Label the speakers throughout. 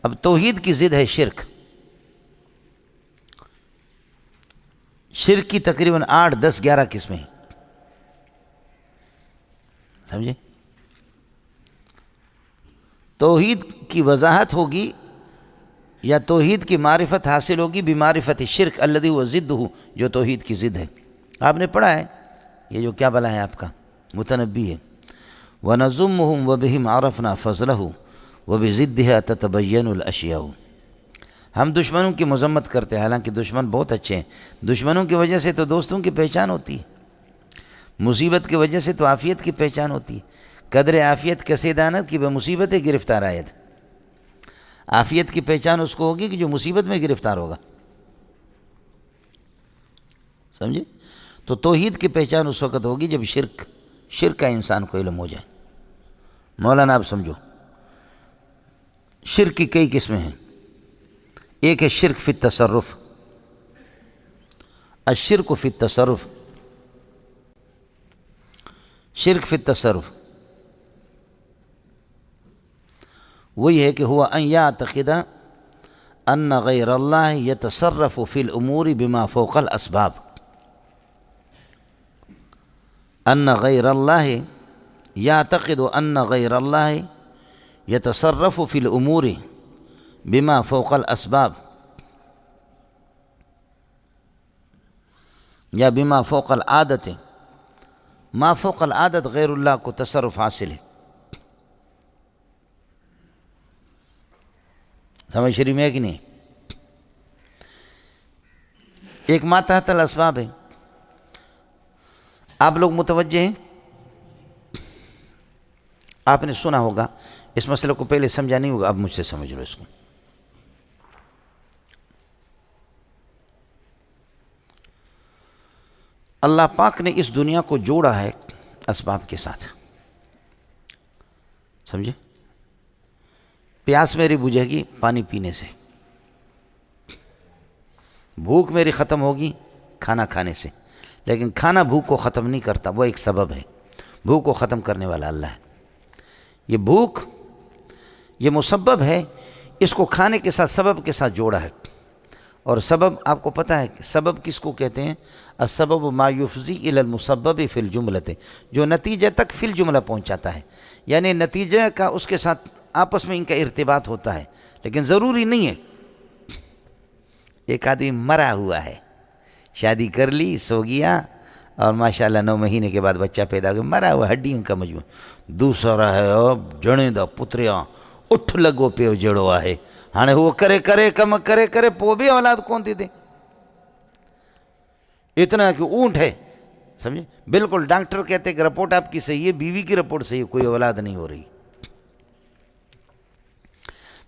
Speaker 1: اب توحید کی ضد ہے شرک. شرک کی تقریباً 8 10 11 قسمیں ہیں. سمجھے؟ توحید کی وضاحت ہوگی یا توحید کی معرفت حاصل ہوگی بمعرفت شرک الذی هو ضدہ، جو توحید کی ضد ہے. آپ نے پڑھا ہے یہ جو کیا بلا ہے آپ کا متنبی ہے، وَنَظُمُّهُمْ وَبِهِمْ عَرَفْنَا فَضْلَهُ وَبِضِدِّهَا تَتَبَيَّنُ الْأَشْيَاءُ. ہم دشمنوں کی مذمت کرتے ہیں، حالانکہ دشمن بہت اچھے ہیں. دشمنوں کی وجہ سے تو دوستوں کی پہچان ہوتی ہے، مصیبت کی وجہ سے تو عافیت کی پہچان ہوتی ہے. قدر عافیت کیسے دانت کی بے مصیبت گرفتار آیت. عافیت کی پہچان اس کو ہوگی کہ جو مصیبت میں گرفتار ہوگا. سمجھے؟ تو توحید کی پہچان اس وقت ہوگی جب شرک کا انسان کو علم ہو جائے. مولانا آپ سمجھو، شرک کی کئی قسمیں ہیں. ایک ہے شرک فی التصرف. الشرک فی التصرف، شرک فی التصرف وہی ہے کہ ہوا ان یعتقد ان غیر اللہ یتصرف فی الامور بما فوق الاسباب. ان غیر اللہ یعتقد ان غیر اللہ یتصرف فی الامور بما فوق الاسباب یا بما فوق العادت. ما فوق العادت غیر اللہ کو تصرف حاصل ہے. سمجھ شریف میں ہے کہ نہیں؟ ایک ما تحت الاسباب ہے. آپ لوگ متوجہ ہیں، آپ نے سنا ہوگا اس مسئلے کو، پہلے سمجھا نہیں ہوگا، اب مجھ سے سمجھ لو اس کو. اللہ پاک نے اس دنیا کو جوڑا ہے اسباب کے ساتھ. سمجھے؟ پیاس میری بجھے گی پانی پینے سے، بھوک میری ختم ہوگی کھانا کھانے سے، لیکن کھانا بھوک کو ختم نہیں کرتا، وہ ایک سبب ہے. بھوک کو ختم کرنے والا اللہ ہے. یہ بھوک یہ مسبب ہے، اس کو کھانے کے ساتھ سبب کے ساتھ جوڑا ہے. اور سبب آپ کو پتہ ہے کہ سبب کس کو کہتے ہیں؟ السبب ما یفضی الی المسبب فی الجملۃ، جو نتیجے تک فی الجملہ پہنچاتا ہے. یعنی نتیجہ کا اس کے ساتھ آپس میں ان کا ارتباط ہوتا ہے، لیکن ضروری نہیں ہے. ایک آدمی مرا ہوا ہے، شادی کر لی، سو گیا، اور ماشاءاللہ 9 مہینے کے بعد بچہ پیدا ہو گیا، مرا ہوا ہڈیوں کا مجموعہ. دوسرا ہے جنے دا پتریاں اٹھ لگو پہ جڑوا ہے، ہانے وہ کرے کم کرے پو بھی اولاد کون دی دے. اتنا کہ اونٹ ہے. سمجھے؟ بالکل ڈاکٹر کہتے کہ رپورٹ آپ کی صحیح ہے، بیوی کی رپورٹ صحیح ہے، کوئی اولاد نہیں ہو رہی.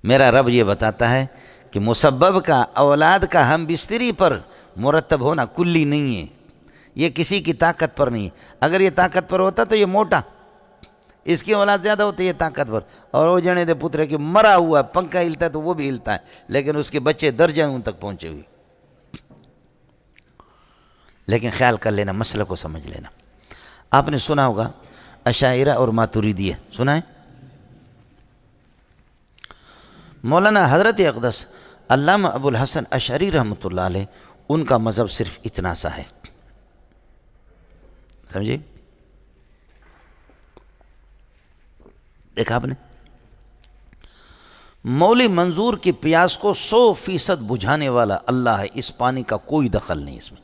Speaker 1: میرا رب یہ بتاتا ہے کہ مسبب کا اولاد کا ہم بستری پر مرتب ہونا کلی نہیں ہے، یہ کسی کی طاقت پر نہیں ہے. اگر یہ طاقت پر ہوتا تو یہ موٹا، اس کی اولاد زیادہ ہوتی ہے طاقتور. اور وہ جنے دے پترے کہ مرا ہوا پنکھا ہلتا ہے تو وہ بھی ہلتا ہے، لیکن اس کے بچے درجنوں تک پہنچے ہوئے. لیکن خیال کر لینا، مسئلہ کو سمجھ لینا. آپ نے سنا ہوگا اشاعرہ اور ماتریدیہ، سنا ہے؟ مولانا حضرت اقدس علامہ ابو الحسن اشعری رحمۃ اللہ علیہ، ان کا مذہب صرف اتنا سا ہے. سمجھے؟ دیکھا آپ نے، مولی منظور کی پیاس کو 100% بجھانے والا اللہ ہے. اس پانی کا کوئی دخل نہیں اس میں.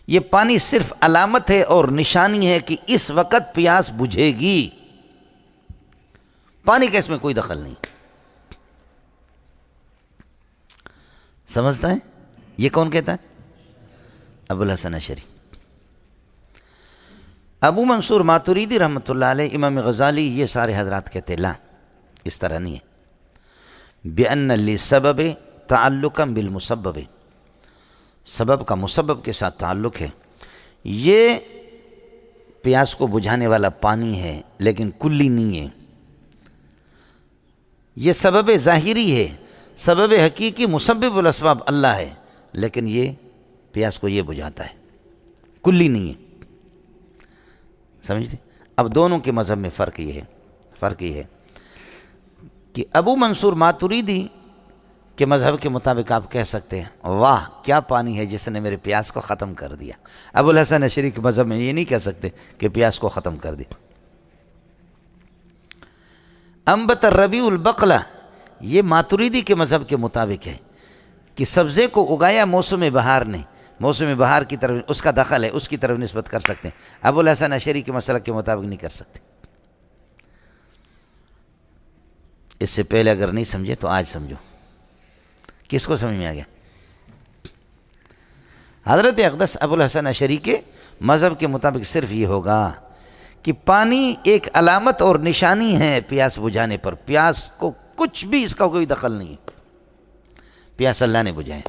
Speaker 1: یہ پانی صرف علامت ہے اور نشانی ہے کہ اس وقت پیاس بجھے گی. پانی کا اس میں کوئی دخل نہیں. سمجھتا ہے؟ یہ کون کہتا ہے؟ ابو الحسن اشعری. ابو منصور ماتریدی رحمۃ اللہ علیہ، امام غزالی، یہ سارے حضرات کہتے لا، اس طرح نہیں ہے. بِأَنَّ لِسَبَبِ تَعَلُّقًا بِالْمُسَبَّبِ، سبب کا مسبب کے ساتھ تعلق ہے. یہ پیاس کو بجھانے والا پانی ہے لیکن کلی نہیں ہے. یہ سبب ظاہری ہے، سبب حقیقی مسبب الاسباب اللہ ہے، لیکن یہ پیاس کو یہ بجھاتا ہے، کلی نہیں ہے. سمجھتے؟ اب دونوں کے مذہب میں فرق یہ ہے کہ ابو منصور ماتریدی کے مذہب کے مطابق آپ کہہ سکتے ہیں واہ کیا پانی ہے جس نے میرے پیاس کو ختم کر دیا۔ ابو الحسن اشعری کے مذہب میں یہ نہیں کہہ سکتے کہ پیاس کو ختم کر دیا۔ انبت الربیع البقلہ، یہ ماتریدی کے مذہب کے مطابق ہے کہ سبزے کو اگایا موسم بہار نے، موسم بہار کی طرف اس کا دخل ہے، اس کی طرف نسبت کر سکتے ہیں۔ ابو الحسن اشعری کے مسلک کے مطابق نہیں کر سکتے۔ اس سے پہلے اگر نہیں سمجھے تو آج سمجھو۔ کس کو سمجھ میں آ گیا؟ حضرت اقدس ابو الحسن اشعری کے مذہب کے مطابق صرف یہ ہوگا کہ پانی ایک علامت اور نشانی ہے پیاس بجھانے پر، پیاس کو کچھ بھی اس کا کوئی دخل نہیں ہے، پیاس اللہ نے بجھائے۔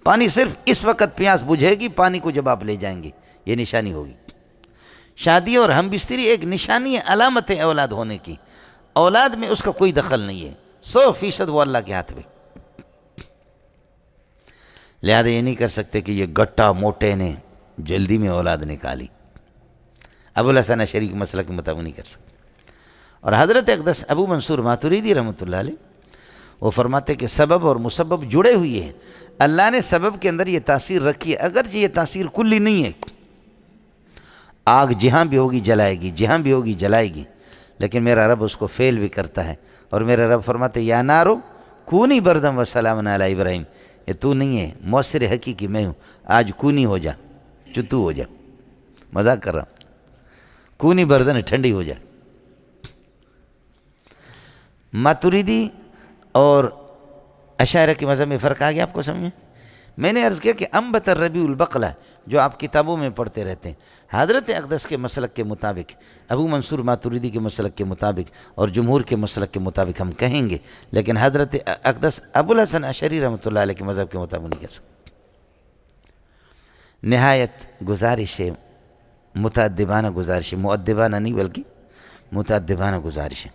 Speaker 1: پانی صرف اس وقت پیاس بجھے گی پانی کو جب آپ لے جائیں گے، یہ نشانی ہوگی۔ شادی اور ہم بستری ایک نشانی ہے، علامت ہے اولاد ہونے کی، اولاد میں اس کا کوئی دخل نہیں ہے، 100% وہ اللہ کے ہاتھ میں۔ لہذا یہ نہیں کر سکتے کہ یہ گٹا موٹے نے جلدی میں اولاد نکالی، ابو الحسن اشعری کے مسئلہ کے مطابق نہیں کر سکتے۔ اور حضرت اقدس ابو منصور ماتریدی رحمۃ اللہ علیہ وہ فرماتے کہ سبب اور مسبب جڑے ہوئے ہیں، اللہ نے سبب کے اندر یہ تاثیر رکھی ہے، اگرچہ یہ تاثیر کلی نہیں ہے، آگ جہاں بھی ہوگی جلائے گی، جہاں بھی ہوگی جلائے گی، لیکن میرا رب اس کو فیل بھی کرتا ہے۔ اور میرا رب فرماتے یا نارو کونی بردم و سلام علی ابراہیم، یہ تو نہیں ہے، مؤثر حقیقی میں ہوں، آج کونی ہو جا، چتو ہو جا، مذاق کر رہا ہوں، کونی بردن ٹھنڈی ہو جا۔ ماتریدی اور اشاعرہ کے مذہب میں فرق آ گیا آپ کو سمجھ میں؟ میں نے عرض کیا کہ انبت الربیع البقلہ جو آپ کتابوں میں پڑھتے رہتے ہیں، حضرت اقدس کے مسلک کے مطابق، ابو منصور ماتریدی کے مسلک کے مطابق اور جمہور کے مسلک کے مطابق ہم کہیں گے، لیکن حضرت اقدس ابو الحسن اشعری رحمۃ اللہ علیہ کے مذہب کے مطابق نہیں کہہ سکتے۔ نہایت گزارش ہے، متأدبانہ گزارش ہے، مؤدبانہ نہیں بلکہ متأدبانہ گزارش ہے،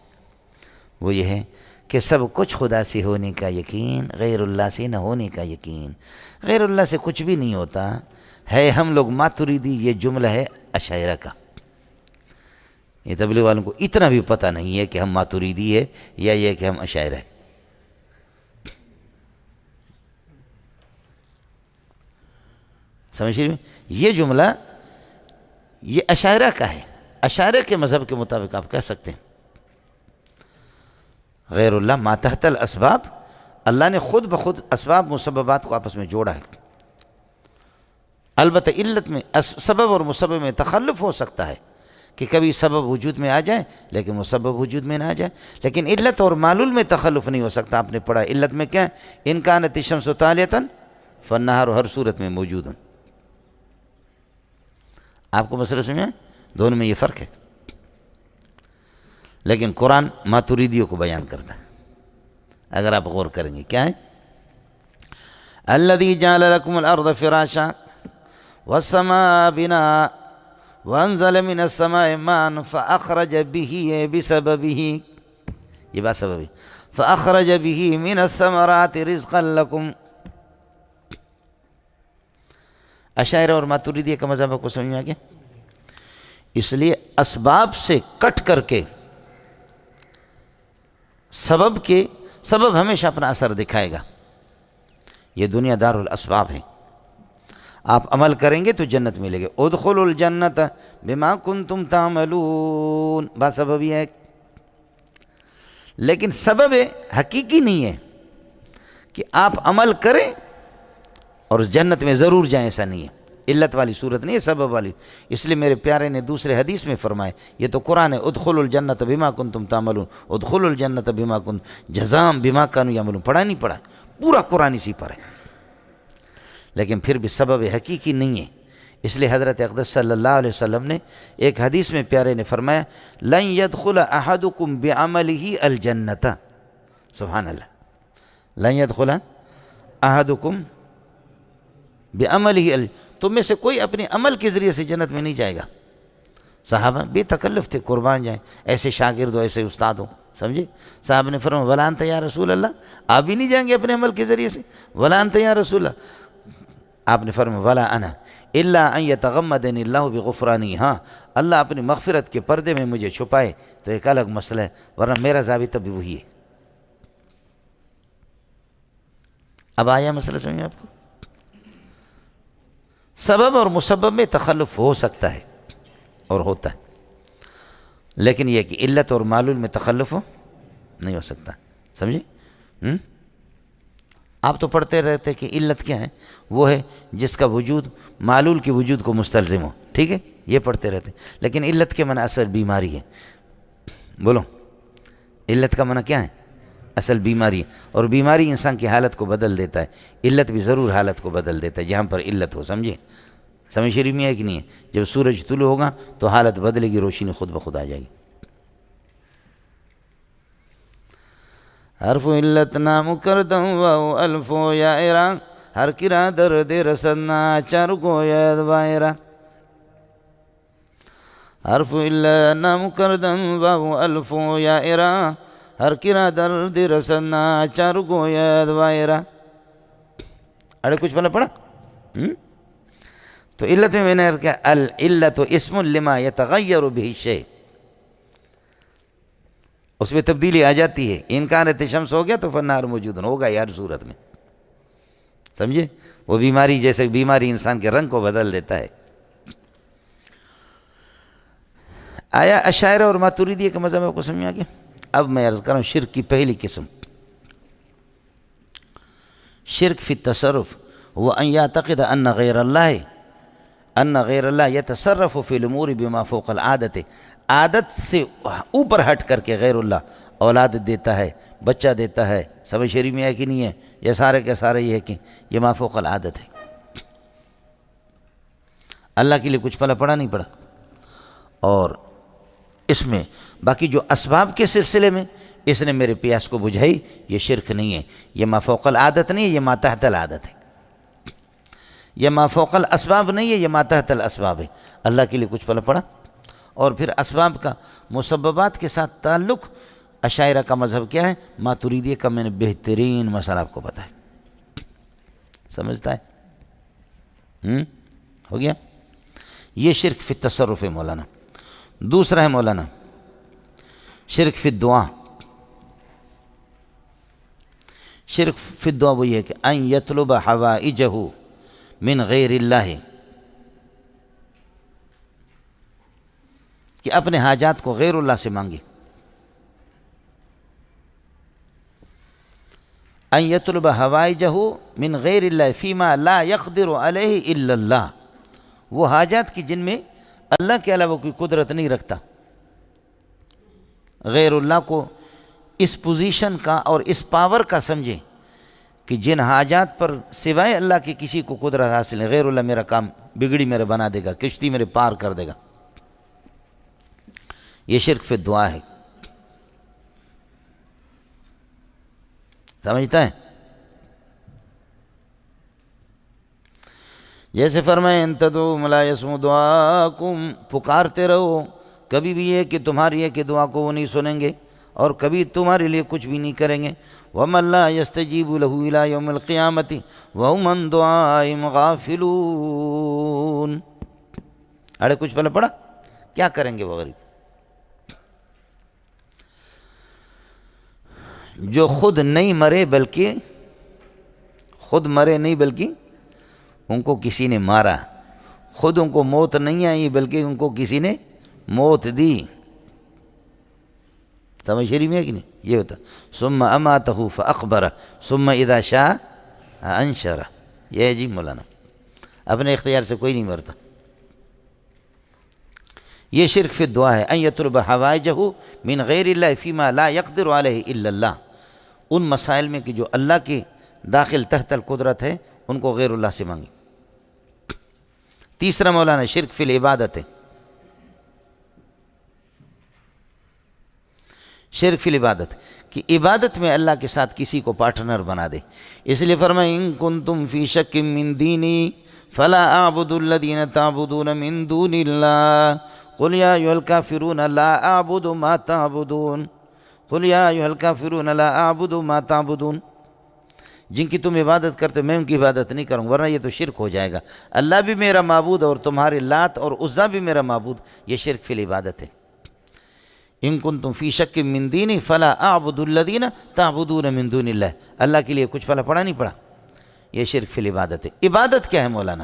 Speaker 1: وہ یہ ہے کہ سب کچھ خدا سے ہونے کا یقین، غیر اللہ سے نہ ہونے کا یقین۔ غیر اللہ سے کچھ بھی نہیں ہوتا ہے، ہم لوگ ماتریدی، یہ جملہ ہے اشاعرہ کا۔ یہ تبلیغ والوں کو اتنا بھی پتہ نہیں ہے کہ ہم ماتریدی ہے یا یہ کہ ہم اشاعرہ ہے۔ سمجھ رہے ہیں؟ یہ جملہ یہ اشاعرہ کا ہے، اشاعرہ کے مذہب کے مطابق آپ کہہ سکتے ہیں غیر اللہ ما تحت الاسباب، اللہ نے خود بخود اسباب مسببات کو آپس میں جوڑا ہے۔ البتہ علت میں سبب اور مسبب میں تخلف ہو سکتا ہے کہ کبھی سبب وجود میں آ جائے لیکن مسبب وجود میں نہ آ جائے، لیکن علت اور معلول میں تخلف نہیں ہو سکتا۔ آپ نے پڑھا علت میں کیا ہے؟ ان کانت الشمس طالعۃ فالنہار، ہر صورت میں موجود۔ آپ کو مسئلہ سمجھا؟ دونوں میں یہ فرق ہے، لیکن قرآن ماتریدیوں کو بیان کرتا ہے اگر آپ غور کریں گے۔ کیا ہے؟ الذی جعل لکم الارض فراشا والسماء بناء وانزل من السماء ماء فاخرج به بسببه، یہ بات سبب ہے، فاخرج به من الثمرات رزقا لکم۔ اشاعرہ اور ماتریدیہ کا مذہب کو سمجھ میں آ گیا؟ اس لیے اسباب سے کٹ کر کے سبب ہمیشہ اپنا اثر دکھائے گا۔ یہ دنیا دار الاسباب ہے، آپ عمل کریں گے تو جنت ملے گی۔ ادخلوا الجنت بما کنتم تعملون، بات سبب یہ ہے، لیکن سبب حقیقی نہیں ہے کہ آپ عمل کریں اور جنت میں ضرور جائیں، ایسا نہیں ہے، علت والی صورت نہیں ہے، سبب والی۔ اس لیے میرے پیارے نے دوسرے حدیث میں فرمائے، یہ تو قرآن ہے، ادخلوا الجنت بما کنتم تعملون، ادخلوا الجنت بما کنتم جزاء بما كانوا يعملون۔ پڑھا نہیں پڑھا؟ پورا قرآن اسی پر ہے، لیکن پھر بھی سبب حقیقی نہیں ہے۔ اس لیے حضرت اقدس صلی اللہ علیہ وسلم نے ایک حدیث میں پیارے نے فرمایا لن يدخل احدكم بعمله الجنت، سبحان اللہ، لن يدخل احدكم بعمله، تم میں سے کوئی اپنے عمل کے ذریعے سے جنت میں نہیں جائے گا۔ صحابہ بے تکلف تھے، قربان جائیں، ایسے شاگرد ہو، ایسے استاد ہو، سمجھے؟ صاحب نے فرمایا ولا انت یا رسول اللہ، آپ بھی نہیں جائیں گے اپنے عمل کے ذریعے سے؟ ولا انت یا رسول اللہ، آپ نے فرمایا ولا انا الا ان یتغمدنی اللہ بغفرانی، ہاں اللہ اپنی مغفرت کے پردے میں مجھے چھپائے تو ایک الگ مسئلہ ہے، ورنہ میرا ضابطہ بھی وہی ہے۔ اب آیا مسئلہ سمجھ میں آپ کو؟ سبب اور مسبب میں تخلف ہو سکتا ہے اور ہوتا ہے، لیکن یہ کہ علت اور معلول میں تخلف نہیں ہو سکتا، سمجھے؟ آپ تو پڑھتے رہتے کہ علت کیا ہے؟ وہ ہے جس کا وجود معلول کے وجود کو مستلزم ہو، ٹھیک ہے، یہ پڑھتے رہتے، لیکن علت کے معنی اصل بیماری ہے۔ بولو، علت کا معنی کیا ہے؟ اصل بیماری ہے، اور بیماری انسان کی حالت کو بدل دیتا ہے، علت بھی ضرور حالت کو بدل دیتا ہے جہاں پر علت ہو، سمجھے؟ سمجھ شریف میں ہے کہ نہیں ہے؟ جب سورج طلوع ہوگا تو حالت بدلے گی، روشنی خود بخود آ جائے گی۔ حرف علت نام کردم واو الف و یا ایران، ہر کرا درد رسنا چار گوید وائرہ۔ حرف علت نام کردم واو الف و یا ایران، ہر کرا درد رسنا چار گوید وائرہ۔ اڑے کچھ پہلے پڑھا؟ تو علت میں نے کہا العلت اسم لما یتغیر به الشیء، اس میں تبدیلی آ جاتی ہے۔ انکارت شمس ہو گیا تو فنار موجود ہوگا ہر صورت میں، سمجھے؟ وہ بیماری جیسے بیماری انسان کے رنگ کو بدل دیتا ہے۔ آیا اشاعرہ اور ماتریدیہ کا مذہب آپ کو سمجھ آ گیا؟ اب میں عرض کروں شرک کی پہلی قسم، شرک فی التصرف هو ان یعتقد ان غیر اللہ یتصرف فی الامور بما فوق العادت، عادت سے اوپر ہٹ کر کے غیر اللہ اولاد دیتا ہے، بچہ دیتا ہے، سمجھ شریف میں ہے کہ نہیں ہے؟ یہ سارے کے سارے یہ ہے کہ یہ ما فوق العادت ہے، اللہ کے لیے کچھ پڑھا نہیں پڑا۔ اور اس میں باقی جو اسباب کے سلسلے میں اس نے میرے پیاس کو بجھائی، یہ شرک نہیں ہے، یہ ما فوق العادت نہیں ہے، یہ ما تحت العادت ہے، یہ ما فوق الاسباب نہیں ہے، یہ ما تحت الاسباب ہے۔ اللہ کے لیے کچھ پڑھا۔ اور پھر اسباب کا مسببات کے ساتھ تعلق، اشاعرہ کا مذہب کیا ہے؟ ماتریدیہ کا میں نے بہترین مسئلہ آپ کو بتایا، سمجھتا ہے؟ ہو گیا؟ یہ شرک فی التصرف ہے مولانا۔ دوسرا ہے مولانا شرک فی الدعا۔ شرک فی الدعا وہ یہ ہے کہ ان یطلب حوائجہ من غیر اللہ، کہ اپنے حاجات کو غیر اللہ سے مانگے۔ ان یطلب حوائجہ من غیر اللہ فیما لا یقدر علیہ الا اللہ، وہ حاجات کی جن میں اللہ کے علاوہ کوئی قدرت نہیں رکھتا، غیر اللہ کو اس پوزیشن کا اور اس پاور کا سمجھیں کہ جن حاجات پر سوائے اللہ کے کسی کو قدرت حاصل ہے، غیر اللہ میرا کام بگڑی میرے بنا دے گا، کشتی میرے پار کر دے گا، یہ شرک فی دعا ہے، سمجھتا ہے؟ جیسے فرمائے ان تدعوا لا يسمع دعاءکم، پکارتے رہو، کبھی بھی یہ کہ تمہاری ہے کہ دعا کو وہ نہیں سنیں گے اور کبھی تمہارے لیے کچھ بھی نہیں کریں گے۔ وَمَن لَا يَسْتَجِيبُ لَهُ إِلَىٰ يَوْمِ الْقِيَامَةِ وَهُمْ عَن دُعَائِهِمْ غَافِلُونَ۔ اڑے کچھ پہلے پڑھا؟ کیا کریں گے وہ غریب جو خود نہیں مرے بلکہ خود مرے نہیں بلکہ ان کو کسی نے مارا، خود ان کو موت نہیں آئی بلکہ ان کو کسی نے موت دی، سمجھ شریف میں ہے کہ نہیں؟ یہ ہوتا ثم اماتہ فاقبرہ ثم اذا شاء انشرہ، یہ ہے جی مولانا، اپنے اختیار سے کوئی نہیں مرتا۔ یہ شرک فی الدعا ہے، ان یطلب حوائجہ من غیر اللہ فیما لا یقدر علیہ الا اللہ، ان مسائل میں کہ جو اللہ کے داخل تحت القدرت ہے ان کو غیر اللہ سے مانگی۔ تیسرا مولانا شرک فی العبادت ہے، شرک فی العبادت کہ عبادت میں اللہ کے ساتھ کسی کو پارٹنر بنا دے، اس لیے فرمائے ان کنتم فی شک من دینی فلا اعبد الذین تعبدون من دون اللہ قل یا ایھا الکافرون لا اعبد ما تعبدون قل یا ایھا الکافرون لا اعبد ما تعبدون۔ جن کی تم عبادت کرتے ہو میں ان کی عبادت نہیں کروں ورنہ یہ تو شرک ہو جائے گا۔ اللہ بھی میرا معبود اور تمہارے لات اور عزیٰ بھی میرا معبود، یہ شرک فی العبادت ہے۔ ان کنتم فی شک من دینی فلا اعبد الذین تعبدون من دون اللہ، اللہ کے لیے کچھ پڑھا نہیں پڑھا، یہ شرک فی العبادت ہے۔ عبادت کیا ہے مولانا؟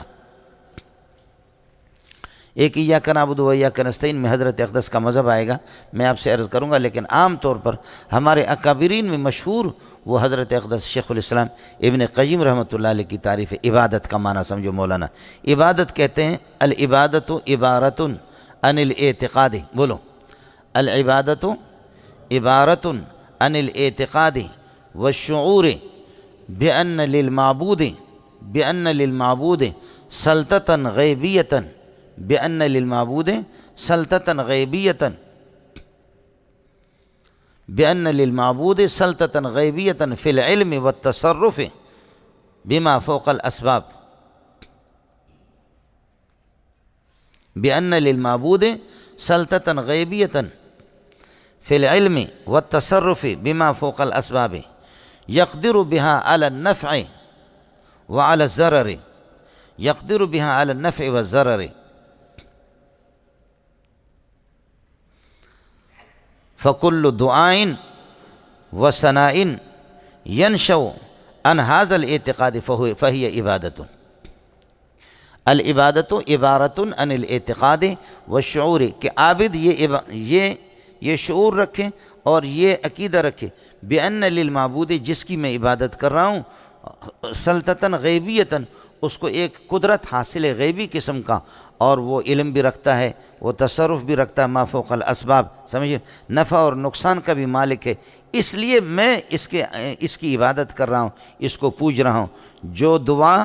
Speaker 1: ایک ایاک نعبد و ایاک نستعین میں حضرت اقدس کا مذہب آئے گا، میں آپ سے عرض کروں گا، لیکن عام طور پر ہمارے اکابرین میں مشہور وہ حضرت اقدس شیخ الاسلام ابن قیم رحمۃ اللہ علیہ کی تعریف عبادت کا معنی سمجھو مولانا۔ عبادت کہتے ہیں العبادت عبارت عن الاعتقاد، بولو، العبادت عبارت عن الاعتقاد والشعور بأن للمعبود سلطة غیبیۃ، بأن للمعبود سلطة غیبیۃ، بأن للمعبود سلطة غیبیۃ فی العلم والتصرف بما فوق الاسباب، بأن للمعبود سلطة غیبیۃ فی العلم والتصرف بما فوق الاسباب يقدر بها على النفع وعلى الضرر، يقدر بها على النفع والضرر، فكل دعاء وثناء ينشأ عن هذا الاعتقاد فهي عبادة۔ العبادت عبارت عن الاعتقاد والشعور، کہ عابد یہ شعور رکھے اور یہ عقیدہ رکھے بأن للمعبود، جس کی میں عبادت کر رہا ہوں، سلطتاً غیبیتاً، اس کو ایک قدرت حاصل ہے غیبی قسم کا، اور وہ علم بھی رکھتا ہے، وہ تصرف بھی رکھتا ہے ما فوق الاسباب، سمجھے، نفع اور نقصان کا بھی مالک ہے، اس لیے میں اس کی عبادت کر رہا ہوں، اس کو پوج رہا ہوں۔ جو دعا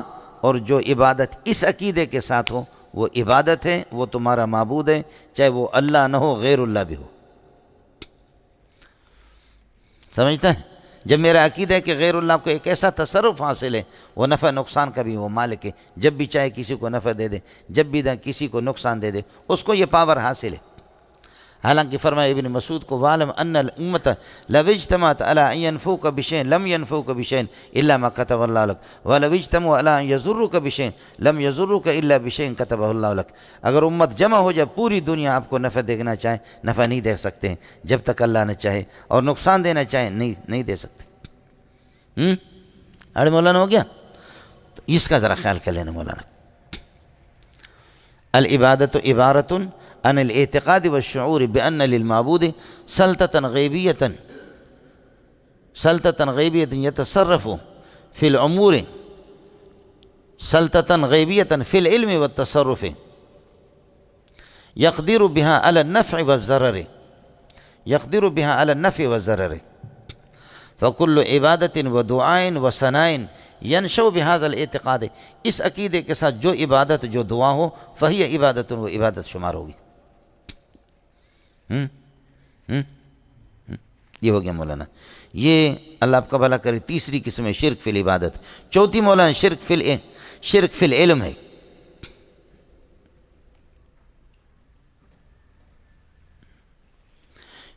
Speaker 1: اور جو عبادت اس عقیدے کے ساتھ ہو وہ عبادت ہے، وہ تمہارا معبود ہے، چاہے وہ اللہ نہ ہو، غیر اللہ بھی ہو، سمجھتا ہے؟ جب میرا عقیدہ ہے کہ غیر اللہ کو ایک ایسا تصرف حاصل ہے، وہ نفع نقصان کا بھی وہ مالک ہے، جب بھی چاہے کسی کو نفع دے دے، جب بھی کسی کو نقصان دے دے، اس کو یہ پاور حاصل ہے۔ حالانکہ فرمایا ابن مسعود کو وَعْلَمْ أَنَّ الْأُمَّةَ لَوْ اجْتَمَعَتْ عَلَىٰ أَن يَنْفَعُوكَ بِشَيْءٍ لَمْ يَنْفَعُوكَ بِشَيْءٍ إِلَّا مَا كَتَبَ اللَّهُ لَكَ وَلَوْ اجْتَمَعُوا عَلَىٰ أَن يَضُرُّوكَ بِشَيْءٍ لَمْ يَضُرُّوكَ إِلَّا بِشَيْءٍ كَتَبَهُ اللَّهُ لَكَ۔ اگر امت جمع ہو جائے، پوری دنیا آپ کو نفع دینا چاہے، نفع نہیں دے سکتے ہیں جب تک اللہ نہ چاہے، اور نقصان دینا چاہے نہیں دے سکتے۔ اڑ مولانا ہو گیا؟ تو اس کا ذرا خیال کر لینا مولانا۔ العبادت عبارت عن الاعتقاد والشعور بأن للمعبود سلطة غیبیۃ يتصرف في الامور سلطة غیبیۃ في العلم والتصرف يقدر بها على النفع والضرر، يقدر بها على النفع والضرر، فكل عبادت ودعاء وثناء ینشأ بهذا الاعتقاد، اس عقیدے کے ساتھ جو عبادت جو دعا ہو فہی عبادت، وہ عبادت شمار ہوگی۔ یہ ہو گیا مولانا، یہ اللہ آپ کا بھلا کرے تیسری قسم ہے شرک فی العبادت۔ چوتھی مولانا شرک فی العلم ہے۔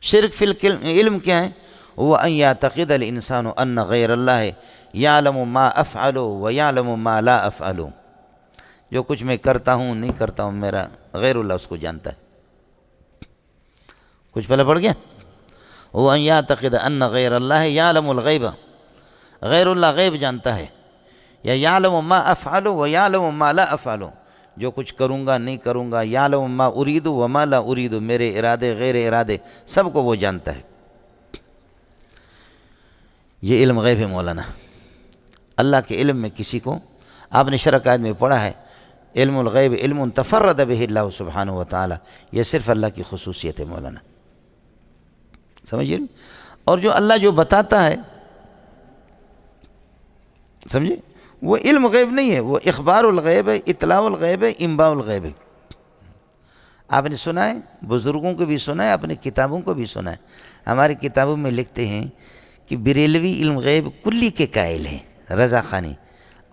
Speaker 1: شرک فی العلم کیا ہے؟ وَأَن يَعْتَقِدَ الْإِنسَانُ أَنَّ غَيْرَ اللَّهِ يَعْلَمُ مَا أَفْعَلُ وَيَعْلَمُ مَا لَا أَفْعَلُ، جو کچھ میں کرتا ہوں نہیں کرتا ہوں، میرا غیر اللہ اس کو جانتا ہے۔ کچھ پہلے پڑھ گیا؟ وَأَن يَعْتَقِدَ أَنَّ غَيْرَ اللَّهِ يَعْلَمُ الْغَيْبَ، غیر اللہ غیب جانتا ہے، یا يَعْلَمُ مَا أَفْعَلُ وَيَعْلَمُ مَا لَا أَفْعَلُ، جو کچھ کروں گا نہیں کروں گا، يَعْلَمُ مَا أُرِيدُ وَمَا لَا أُرِيدُ، میرے ارادے غیر ارادے سب کو وہ جانتا ہے۔ یہ علم غیب ہے مولانا۔ اللہ کے علم میں کسی کو، آپ نے شرح قائد میں پڑھا ہے، علم الغیب علم تفرد به اللہ سبحانہ وتعالی، یہ صرف اللہ کی خصوصیت ہے مولانا، سمجھیے؟ اور جو اللہ جو بتاتا ہے، سمجھے، وہ علم غیب نہیں ہے، وہ اخبار الغیب ہے، اطلاع الغیب ہے، انباء الغیب ہے۔ آپ نے سنا ہے، بزرگوں کو بھی سنا ہے، اپنے کتابوں کو بھی سنا ہے۔ ہماری کتابوں میں لکھتے ہیں کہ بریلوی علم غیب کلی کے قائل ہیں، رضا خانی،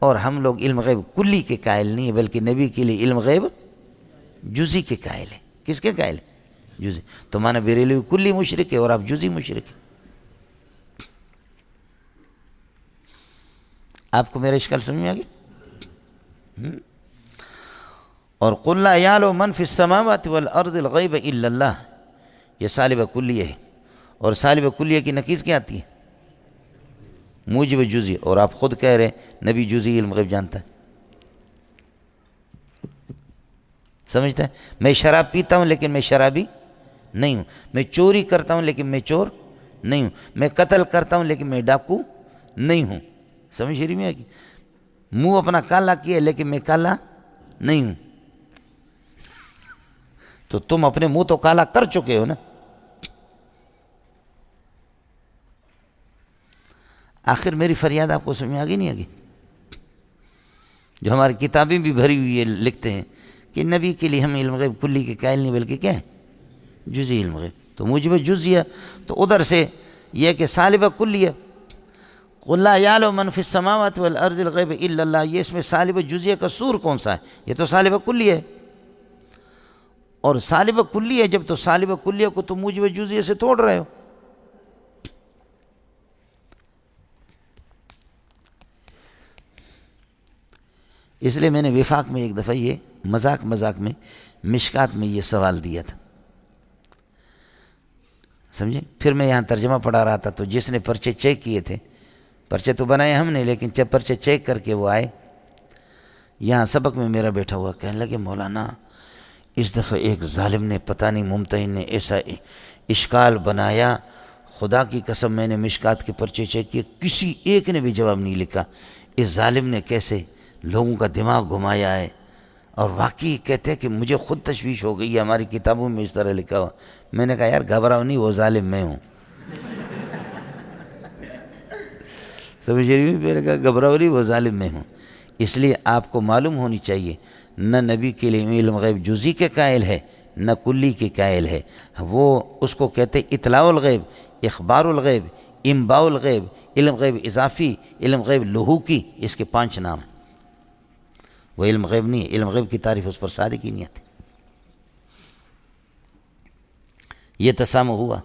Speaker 1: اور ہم لوگ علم غیب کلی کے قائل نہیں ہیں، بلکہ نبی کے لیے علم غیب جزی کے قائل ہیں۔ کس کے قائل ہیں؟ جزی۔ تو مانا بریلوی کلی مشرک ہے اور آپ جزی مشرک ہیں۔ آپ کو میرا اشکال سمجھ میں آ گیا؟ اور قل لا یعلم من فی السماوات والارض الغیب الا اللہ، یہ سالب کلیہ ہے، اور سالب کلیہ کی نقیض کیا آتی ہے؟ موجب جزئی، اور آپ خود کہہ رہے ہیں نبی جزئی علم غیب جانتا ہے. سمجھتا ہے؟ میں شراب پیتا ہوں لیکن میں شرابی نہیں ہوں، میں چوری کرتا ہوں لیکن میں چور نہیں ہوں، میں قتل کرتا ہوں لیکن میں ڈاکو نہیں ہوں. سمجھ شریف میں ہے کہ منہ اپنا کالا کیا لیکن میں کالا نہیں ہوں. تو تم اپنے منہ تو کالا کر چکے ہو نا. آخر میری فریاد آپ کو سمجھ میں آگی نہیں آگی؟ جو ہماری کتابیں بھی بھری ہوئی ہے لکھتے ہیں کہ نبی کے لیے ہم علم غیب کلی کے قائل نہیں بلکہ کیا ہے؟ جزئی علم غیب. تو موجب جزیہ تو ادھر سے یہ کہ سالب کلیہ قل لا یعلم من فی السماوات والارض الغیب الا اللہ، یہ اس میں سالب جزیہ کا سور کون سا ہے؟ یہ تو سالب کلیہ ہے. اور سالب کلیہ جب تو سالب کلیہ کو تم موجب جزیہ سے توڑ رہے ہو. اس لیے میں نے وفاق میں ایک دفعہ یہ مذاق میں مشکات میں یہ سوال دیا تھا، سمجھے؟ پھر میں یہاں ترجمہ پڑھا رہا تھا تو جس نے پرچے چیک کیے تھے، پرچے تو بنائے ہم نے لیکن جب پرچے چیک کر کے وہ آئے یہاں سبق میں میرا بیٹھا ہوا، کہنے لگے مولانا اس دفعہ ایک ظالم نے پتہ نہیں ممتحن نے ایسا اشکال بنایا، خدا کی قسم میں نے مشکات کے پرچے چیک کیے کسی ایک نے بھی جواب نہیں لکھا، اس ظالم نے کیسے لوگوں کا دماغ گھمایا ہے. اور واقعی کہتے ہیں کہ مجھے خود تشویش ہو گئی ہے، ہماری کتابوں میں اس طرح لکھا ہوا. میں نے کہا یار گھبراؤ نہیں، وہ ظالم میں ہوں. سمجھ رہی ہوں؟ میں نے کہا گھبراؤ نہیں، وہ ظالم میں ہوں. اس لیے آپ کو معلوم ہونی چاہیے نہ نبی کے لیے علم غیب جزئی کے قائل ہے نہ کلی کے قائل ہے. وہ اس کو کہتے اطلاع الغیب، اخبار الغیب، انباء الغیب، علم غیب اضافی، علم غیب لحوقی، اس کے 5 نام ہیں. وہ علم غیب نہیں ہے، علم غیب کی تعریف اس پر صادق ہی نہیں آتی. یہ تسامح ہوا.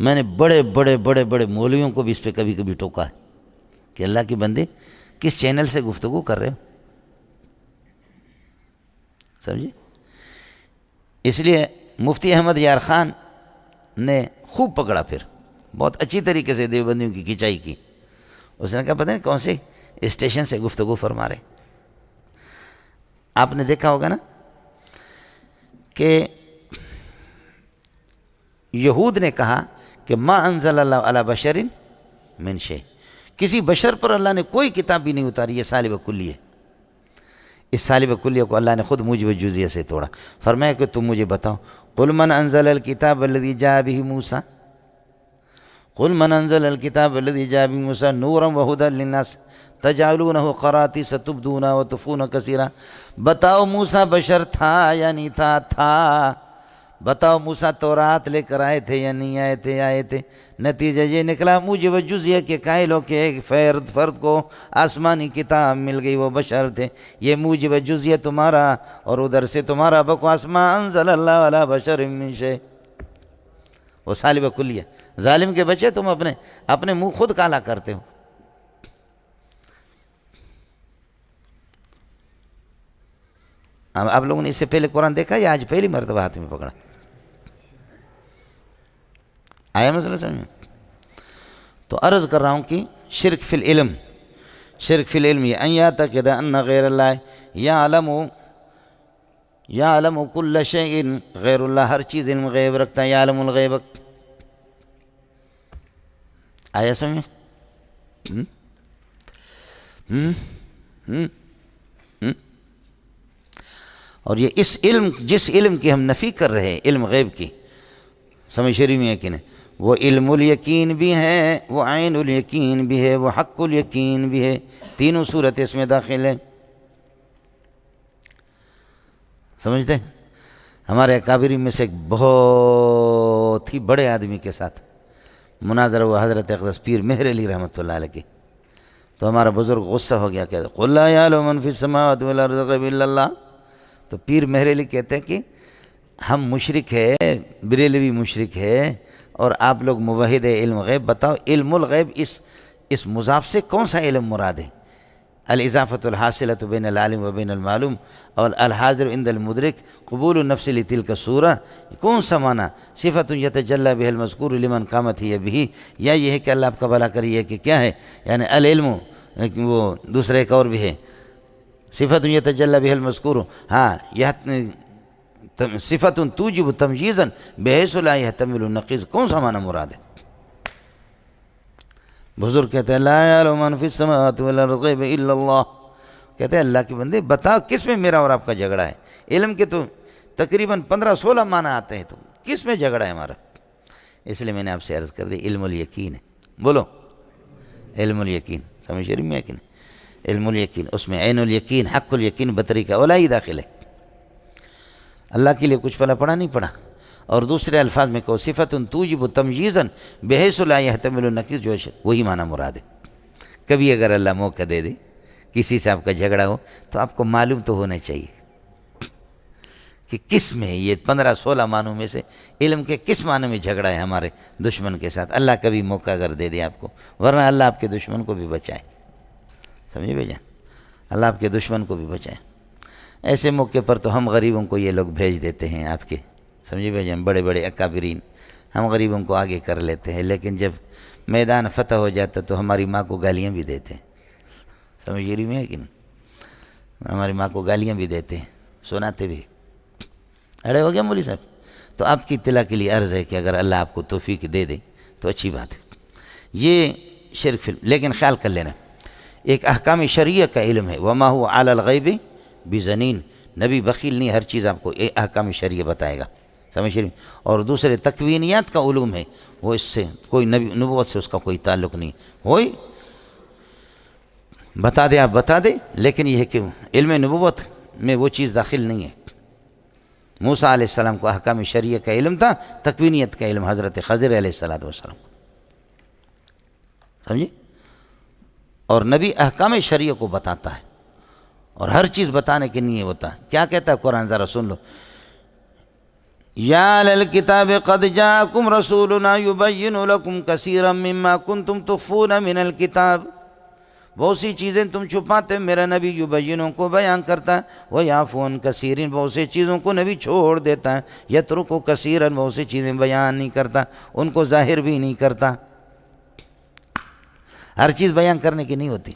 Speaker 1: میں نے بڑے مولویوں کو بھی اس پہ کبھی کبھی ٹوکا ہے کہ اللہ کے بندے کس چینل سے گفتگو کر رہے ہو، سمجھے؟ اس لیے مفتی احمد یار خان نے خوب پکڑا، پھر بہت اچھی طریقے سے دیوبندیوں کی کھینچائی کی. اس نے کہا پتہ نہیں کون سے اسٹیشن سے گفتگو فرما رہے. آپ نے دیکھا ہوگا نا کہ یہود نے کہا کہ ما انزل اللہ علی بشر من شیء، کسی بشر پر اللہ نے کوئی کتاب بھی نہیں اتاری. یہ سالب کلیہ، اس سالب کلیہ کو اللہ نے خود موجب جزیہ سے توڑا. فرمایا کہ تم مجھے بتاؤ قل من انزل الکتاب الذی جاء به موسیٰ، قل من انزل الکتاب الذی جاء به موسیٰ نورا وہدی للناس تجعلونہ قراطیس تبدون وتخفون کثیرا. بتاؤ موسیٰ بشر تھا یا نہیں تھا؟ تھا. بتاؤ موسیٰ تورات لے کر آئے تھے یا نہیں آئے تھے؟ آئے تھے. نتیجہ یہ نکلا موجب جزیہ کے قائل ہو کہ ایک فرد کو آسمانی کتاب مل گئی، وہ بشر تھے. یہ موجب جزیہ تمہارا اور ادھر سے تمہارا بکواس ما انزل اللہ علی بشر من شیء، وہ سالب کلیہ. ظالم کے بچے تم اپنے منہ خود کالا کرتے ہو. آپ لوگوں نے اس سے پہلے قرآن دیکھا یا آج پہلی مرتبہ ہاتھ میں پکڑا؟ آیا مسئلہ سمجھ میں؟ تو عرض کر رہا ہوں کہ شرک فی العلم، شرک فی العلم یہ ان یعتقد ان غیر اللہ یعلم کل شیء، غیر اللہ ہر چیز علم غیب رکھتا ہے. یعلم الغیب، آیا سمجھ میں؟ اور یہ اس علم، جس علم کی ہم نفی کر رہے ہیں علم غیب کی، سمجھ شریف میں ہے کہ نہیں؟ وہ علم الیقین بھی ہے، وہ عین الیقین بھی ہے، وہ حق الیقین بھی ہے. تینوں صورتیں اس میں داخل ہیں. سمجھتے ہیں؟ ہمارے اکابرین میں سے ایک بہت ہی بڑے آدمی کے ساتھ مناظرہ ہوا، حضرت اقدس پیر مہر علی رحمۃ اللہ علیہ کے. تو ہمارا بزرگ غصہ ہو گیا، کہتے قل لا یعلم من فی السماوات والارض الغیب الا اللہ. تو پیر مہر علی کہتے ہیں کہ ہم مشرک ہے، بریلوی مشرک ہے اور آپ لوگ موحد علم غیب. بتاؤ علم الغیب اس اس مضاف سے کون سا علم مراد ہے؟ الاضافۃ الحاصلۃ بین العالم و بین المعلوم اور الحاضر عند المدرک قبول النفس لتلک الصورہ، کون سا معنی؟ صفت یتجلی بہ المذکور لمن قامت ہی بہ، یا یہ ہے کہ اللہ آپ کا بھلا کریے کہ کیا ہے، یعنی العلم وہ دوسرے ایک اور بھی ہے، صفت یتجلی بہ المذکور، ہاں یہ صفت توجب تمجیزا بحیث لا یحتمل النقیض، کون سا معنی مراد ہے؟ بزرگ کہتے ہیں لا یعلم من فی السماوات والارض الغیب الا اللہ، کہتے ہیں اللہ کے بندے بتاؤ کس میں میرا اور آپ کا جھگڑا ہے؟ علم کے تو تقریباً 15-16 معنی آتے ہیں، تو کس میں جھگڑا ہے ہمارا؟ اس لیے میں نے آپ سے عرض کر دی علم الیقین ہے، بولو علم الیقین، سمجھ شریف میں یقین، علم الیقین، اس میں عین الیقین، حق الیقین بطری کا اولا ہی داخل ہے۔ اللہ کے لیے کچھ پڑھا نہیں پڑھا، اور دوسرے الفاظ میں کہو صفت توجب تمجیزا بحیث لا یحتمل النقیض، جو ہے وہی معنی مراد ہے۔ کبھی اگر اللہ موقع دے دے کسی سے آپ کا جھگڑا ہو تو آپ کو معلوم تو ہونا چاہیے کہ کس میں یہ 15-16 معنوں میں سے علم کے کس معنی میں جھگڑا ہے ہمارے دشمن کے ساتھ۔ اللہ کبھی موقع اگر دے دے آپ کو، ورنہ اللہ آپ کے دشمن کو بھی بچائے، سمجھے بھائی جان، اللہ آپ کے دشمن کو بھی بچائے۔ ایسے موقع پر تو ہم غریبوں کو یہ لوگ بھیج دیتے ہیں آپ کے، سمجھے بھائی جان، بڑے بڑے اکابرین ہم غریبوں کو آگے کر لیتے ہیں، لیکن جب میدان فتح ہو جاتا تو ہماری ماں کو گالیاں بھی دیتے ہیں، سمجھ رہی میں ہے کہ نہیں؟ ہماری ماں کو گالیاں بھی دیتے ہیں، سناتے بھی۔ اڑے ہو گیا مولوی صاحب؟ تو آپ کی اطلاع کے لیے عرض ہے کہ اگر اللہ آپ کو توفیق دے دے تو اچھی بات ہے۔ یہ شرک فلم، لیکن خیال کر لینا ایک احکام شرعیہ کا علم ہے، وما هو علی الغیب بضنین، نبی بخیل نہیں، ہر چیز آپ کو احکام شرعیہ بتائے گا، سمجھ رہی؟ اور دوسرے تکوینیات کا علوم ہے، وہ اس سے کوئی نبوت سے اس کا کوئی تعلق نہیں، ہوئی بتا دے آپ بتا دے، لیکن یہ ہے کہ علم نبوت میں وہ چیز داخل نہیں ہے۔ موسیٰ علیہ السلام کو احکام شرعیہ کا علم تھا، تکوینیت کا علم حضرت خضر علیہ السلام کو، سمجھے؟ اور نبی احکام شرعیہ کو بتاتا ہے، اور ہر چیز بتانے کے لیے ہوتا ہے۔ کیا کہتا ہے قرآن؟ ذرا سن لو، یا اہل الکتاب قد جاءکم رسولنا یبین لکم کثیرا مما کنتم تخفون من الکتاب، بہت سی چیزیں تم چھپاتے، میرا نبی یبینوں کو بیان کرتا ہے، ویعفو عن کثیر، بہت سی چیزوں کو نبی چھوڑ دیتا ہے، یترک کثیرا، بہت سی چیزیں بیان نہیں کرتا، ان کو ظاہر بھی نہیں کرتا۔ ہر چیز بیان کرنے کی نہیں ہوتی۔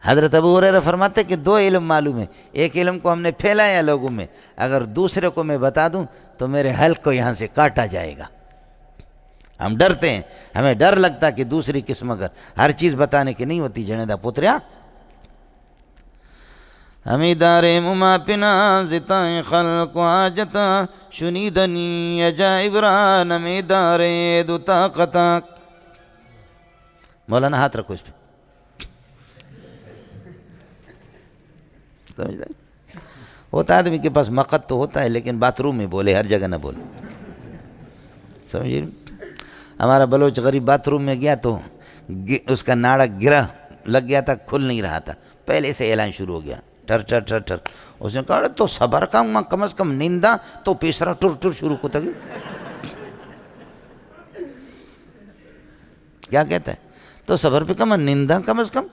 Speaker 1: حضرت ابو ہریرہ فرماتے کہ 2 علم معلوم ہے، ایک علم کو ہم نے پھیلایا لوگوں میں، اگر دوسرے کو میں بتا دوں تو میرے حلق کو یہاں سے کاٹا جائے گا۔ ہم ڈرتے ہیں، ہمیں ڈر لگتا کہ دوسری قسم اگر ہر چیز بتانے کی نہیں ہوتی۔ جنیدہ پتریا ہمیں دار مماپنا زتائیں خلق و آجتا شنیدنی یجا عبران ہمیں دار دو طاقتا۔ مولانا ہاتھ رکھو اس پہ، سمجھتا ہے؟ ہوتا ہے آدمی کے پاس مقت تو ہوتا ہے، لیکن باتھ روم میں بولے، ہر جگہ نہ بولے، سمجھے؟ ہمارا بلوچ غریب باتھ روم میں گیا تو اس کا ناڑا گرا لگ گیا تھا، کھل نہیں رہا تھا، پہلے سے اعلان شروع ہو گیا، ٹر ٹر ٹر ٹر۔ اس نے کہا تو صبر کم از کم نندا تو پیسرا ٹر ٹر شروع ہوتا گیا۔ کیا کہتا ہے؟ تو صبر پہ کم نندا کم از کم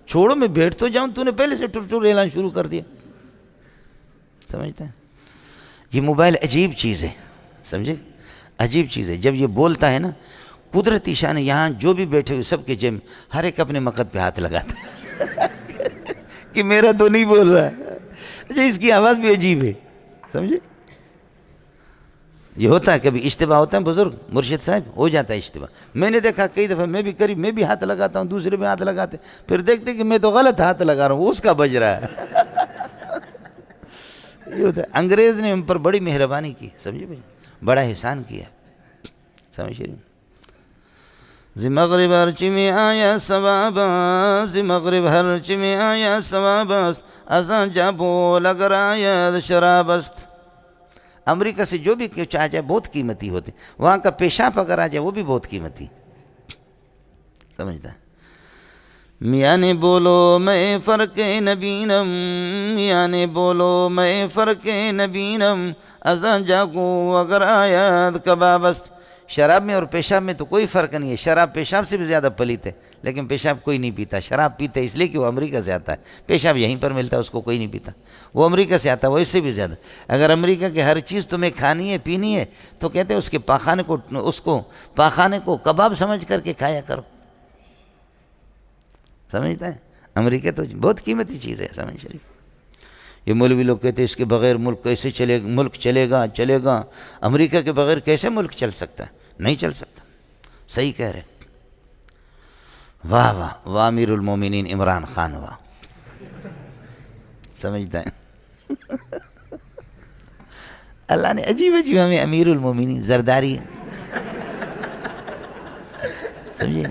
Speaker 1: چھوڑو، میں بیٹھ تو جاؤں، تو نے پہلے سے ٹر ٹر اعلان شروع کر دیا، سمجھتا ہے؟ یہ موبائل عجیب چیز ہے، سمجھے؟ عجیب چیز ہے۔ جب یہ بولتا ہے نا، قدرتی شان ہے، یہاں جو بھی بیٹھے ہوئے سب کے جم ہر ایک اپنے مقد پہ ہاتھ لگاتا ہے کہ میرا تو نہیں بول رہا ہے۔ اچھا، اس کی آواز بھی عجیب ہے، سمجھے؟ یہ ہوتا ہے، کبھی اشتباہ ہوتا ہے، بزرگ مرشد صاحب ہو جاتا ہے اشتباہ۔ میں نے دیکھا کئی دفعہ، میں بھی قریب میں بھی ہاتھ لگاتا ہوں، دوسرے بھی ہاتھ لگاتے، پھر دیکھتے کہ میں تو غلط ہاتھ لگا رہا ہوں، وہ اس کا بج رہا ہے۔ یہ ہوتا ہے۔ انگریز نے ہم پر بڑی مہربانی کی، سمجھے بھائی، بڑا احسان کیا، سمجھ رہے؟ زی مغرب ہرچ میں آیا ثواب، زی مغرب ہرچ میں آیا ثواب، ازاں جابو لگر آیا شراب است۔ امریکہ سے جو بھی کچھ آ جائے بہت قیمتی ہوتے، وہاں کا پیشاب اگر آ جائے وہ بھی بہت قیمتی، سمجھتا ہے؟ میاں نے بولو میں فرق نبینم، میاں نے بولو میں فرق نبینم، ازاں جاگو اگر آیت کباب است۔ شراب میں اور پیشاب میں تو کوئی فرق نہیں ہے، شراب پیشاب سے بھی زیادہ پلیت ہے، لیکن پیشاب کوئی نہیں پیتا، شراب پیتے اس لیے کہ وہ امریکہ سے آتا ہے، پیشاب یہیں پر ملتا ہے، اس کو کوئی نہیں پیتا، وہ امریکہ سے آتا ہے، وہ اس سے بھی زیادہ۔ اگر امریکہ کی ہر چیز تمہیں کھانی ہے پینی ہے تو کہتے ہیں اس کے پاخانے کو کباب سمجھ کر کے کھایا کرو، سمجھتا ہے؟ امریکہ تو بہت قیمتی چیز ہے سمجھ شریف۔ یہ مولوی لوگ کہتے ہیں اس کے بغیر ملک کیسے ملک چلے گا، امریکہ کے بغیر کیسے ملک چل سکتا ہے؟ نہیں چل سکتا، صحیح کہہ رہے۔ واہ واہ واہ، امیر المومنین عمران خان، واہ، سمجھتا ہے؟ اللہ نے عجیب ہمیں امیر المومنین زرداری سمجھے،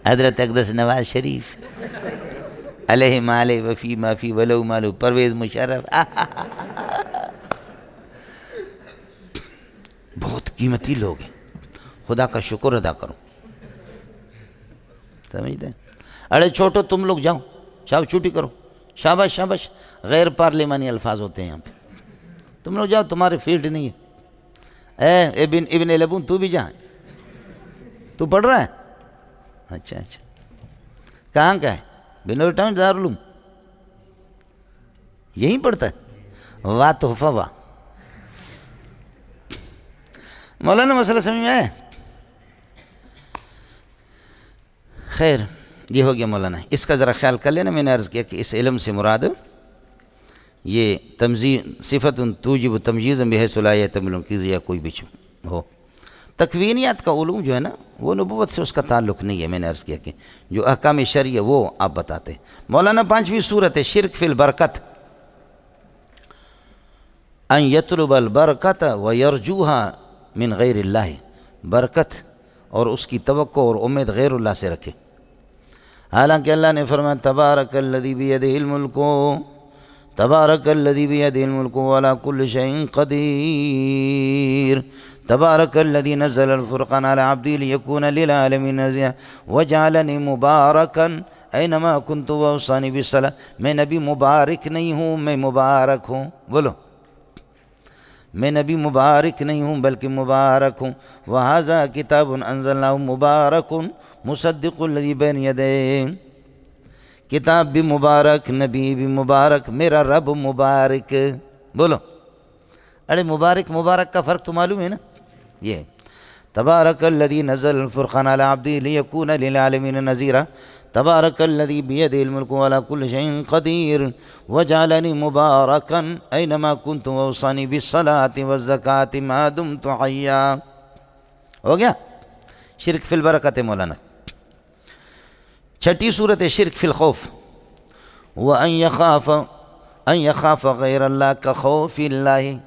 Speaker 1: حضرت اقدس نواز شریف علیہ مالے وفی مافی ولو مالو، پرویز مشرف، بہت قیمتی لوگ ہیں، خدا کا شکر ادا کرو، سمجھتے ہیں؟ اڑے چھوٹو تم لوگ جاؤ، شاب چھوٹی کرو، شاباش شاباش، غیر پارلیمانی الفاظ ہوتے ہیں یہاں پہ، تم لوگ جاؤ، تمہارے فیلڈ نہیں ہے۔ ابن لبون تو بھی جا، تو پڑھ رہا ہے؟ اچھا، کہاں کا ہے؟ بنور ٹاؤن دارالعلوم، یہیں پڑھتا ہے؟ واہ تحفہ واہ، مولانا مسئلہ سمجھ میں آیا؟ خیر، یہ ہو گیا مولانا، اس کا ذرا خیال کر لینا۔ میں نے عرض کیا کہ اس علم سے مراد یہ صفت توجب تمجیز بحیث لا یحتمل کی یا کوئی بھی ہو۔ تکوینیات کا علوم جو ہے نا، وہ نبوت سے اس کا تعلق نہیں ہے، میں نے عرض کیا کہ جو احکام شرعی ہے وہ آپ بتاتے۔ مولانا 5ویں صورت ہے شرک فی البرکت، ان یطلب البرکت ویرجوها من غیر اللہ، برکت اور اس کی توقع اور امید غیر اللہ سے رکھے، حالانکہ اللہ نے فرمایا تبارک الذی بیدہ الملک، تبارک الذی بیدہ الملک وعلی کل شیء قدیر، تبارک الذی نزل الفرقان علی عبدہ لیکون للعالمین نذیرا وجعلنی مبارکا اینما کنت واوصانی بالصلاۃ۔ میں نبی مبارک نہیں ہوں، میں مبارک ہوں، بولو، میں نبی مبارک نہیں ہوں بلکہ مبارک ہوں۔ وہذا کتاب انزلناہ مبارک مصدق الذی بین یدیہ، کتاب بھی مبارک، نبی بھی مبارک، میرا رب مبارک، بولو۔ ارے مبارک کا فرق تو معلوم ہے نا، یہ تبارک الذی نزل الفرقان علی عبدہ لیکون للعالمین نذیرا، تبارک الذی بیدہ الملک وعلی کل شیء قدیر وجعلنی مبارکا اینما کنت واوصانی بالصلاۃ والزکاۃ ما دمت حیا۔ ہو گیا شرک فی البرکت مولانا۔ 6ٹھی صورت ہے شرک فی الخوف، وَأَن يَخَافَ غَيْرَ اللَّهِ كَخَوْفِ اللَّهِ،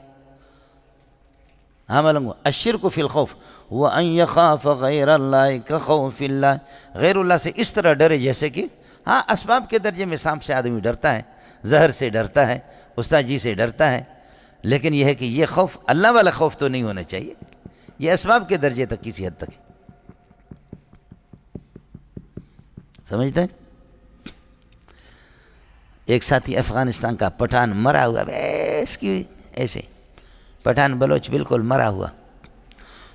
Speaker 1: ملنگو الشرک فی الخوف وَأَن يَخَافَ غَيْرَ اللَّهِ كَخَوْفِ اللَّهِ، غیر اللہ سے اس طرح ڈرے جیسے کہ ہاں اسباب کے درجے میں سانپ سے آدمی ڈرتا ہے، زہر سے ڈرتا ہے، استاد جی سے ڈرتا ہے، لیکن یہ ہے کہ یہ خوف اللہ والا خوف تو نہیں ہونا چاہیے، یہ اسباب کے درجے تک کسی حد تک ہے، سمجھتے ہیں؟ ایک ساتھی افغانستان کا پٹھان مرا ہوا، اس کی ایسے پٹھان بلوچ بالکل مرا ہوا،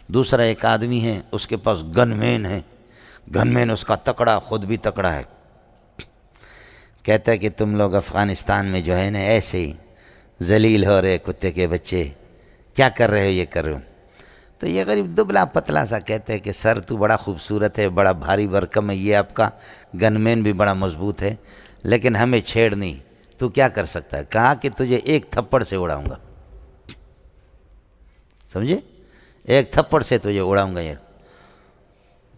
Speaker 1: دوسرا ایک آدمی ہے اس کے پاس گن مین ہے، گن مین اس کا تکڑا، خود بھی تکڑا ہے، کہتا ہے کہ تم لوگ افغانستان میں جو ہے نا ایسے ہی ذلیل ہو رہے کتے کے بچے، کیا کر رہے ہو، یہ کر رہے ہو۔ تو یہ غریب دبلا پتلا سا کہتا ہے کہ سر تو بڑا خوبصورت ہے، بڑا بھاری بھرکم ہے، یہ آپ کا گن مین بھی بڑا مضبوط ہے، لیکن ہمیں چھیڑ نہیں، تو کیا کر سکتا ہے؟ کہا کہ تجھے ایک تھپڑ سے اڑاؤں گا، سمجھے، ایک تھپڑ سے تجھے اڑاؤں گا۔ یہ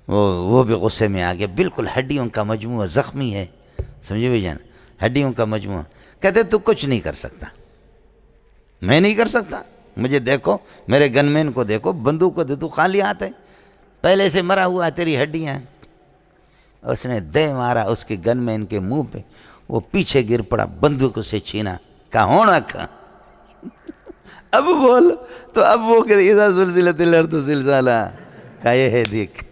Speaker 1: وہ بھی غصے میں آ گیا، بالکل ہڈیوں کا مجموعہ، زخمی ہے، سمجھے بھائی جان، ہڈیوں کا مجموعہ، کہتے تو کچھ نہیں کر سکتا، میں نہیں کر سکتا، مجھے دیکھو، میرے گن مین کو دیکھو، بندوق کو دے تو خالی ہاتھ ہے، پہلے سے مرا ہوا ہے، تیری ہڈیاں ہیں۔ اس نے دے مارا اس کے گن مین کے منہ پہ، وہ پیچھے گر پڑا، بندوق سے چھینا، کہا ہونا کہا، اب بول، تو اب وہ کہ اذا زلزلت الارض زلزالہا، کہا یہ ہے دیکھ،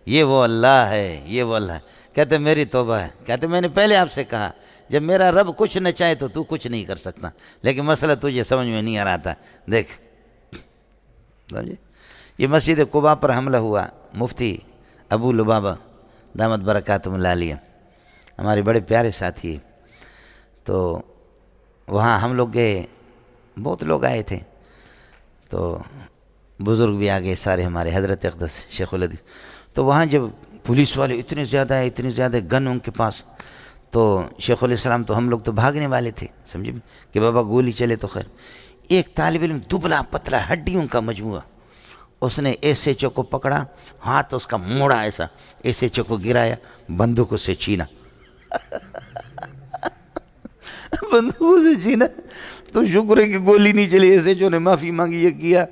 Speaker 1: یہ وہ اللہ ہے، یہ وہ اللہ ہے۔ کہتے میری توبہ ہے، کہتے میں نے پہلے آپ سے کہا جب میرا رب کچھ نہ چاہے تو کچھ نہیں کر سکتا، لیکن مسئلہ تجھے سمجھ میں نہیں آ رہا تھا، دیکھ، سمجھے، یہ مسجد قباء پر حملہ ہوا، مفتی ابو لبابہ دامت برکاتہم اللہ علیہ ہمارے بڑے پیارے ساتھی، تو وہاں ہم لوگ گئے، بہت لوگ آئے تھے، تو بزرگ بھی آ گئے سارے ہمارے، حضرت اقدس شیخ الحدیث۔ تو وہاں جب پولیس والے اتنے زیادہ گن ان کے پاس، تو شیخ علیہ السلام تو ہم لوگ تو بھاگنے والے تھے، سمجھے کہ بابا گولی چلے تو خیر۔ ایک طالب علم دبلا پتلا ہڈیوں کا مجموعہ، اس نے ایس ایچ او کو پکڑا، ہاتھ اس کا موڑا، ایسا ایس ایچ او کو گرایا، بندوق سے چھینا بندوق سے چھینا تو شکر ہے کہ گولی نہیں چلی، ایس ایچ او نے معافی مانگی، یہ کیا،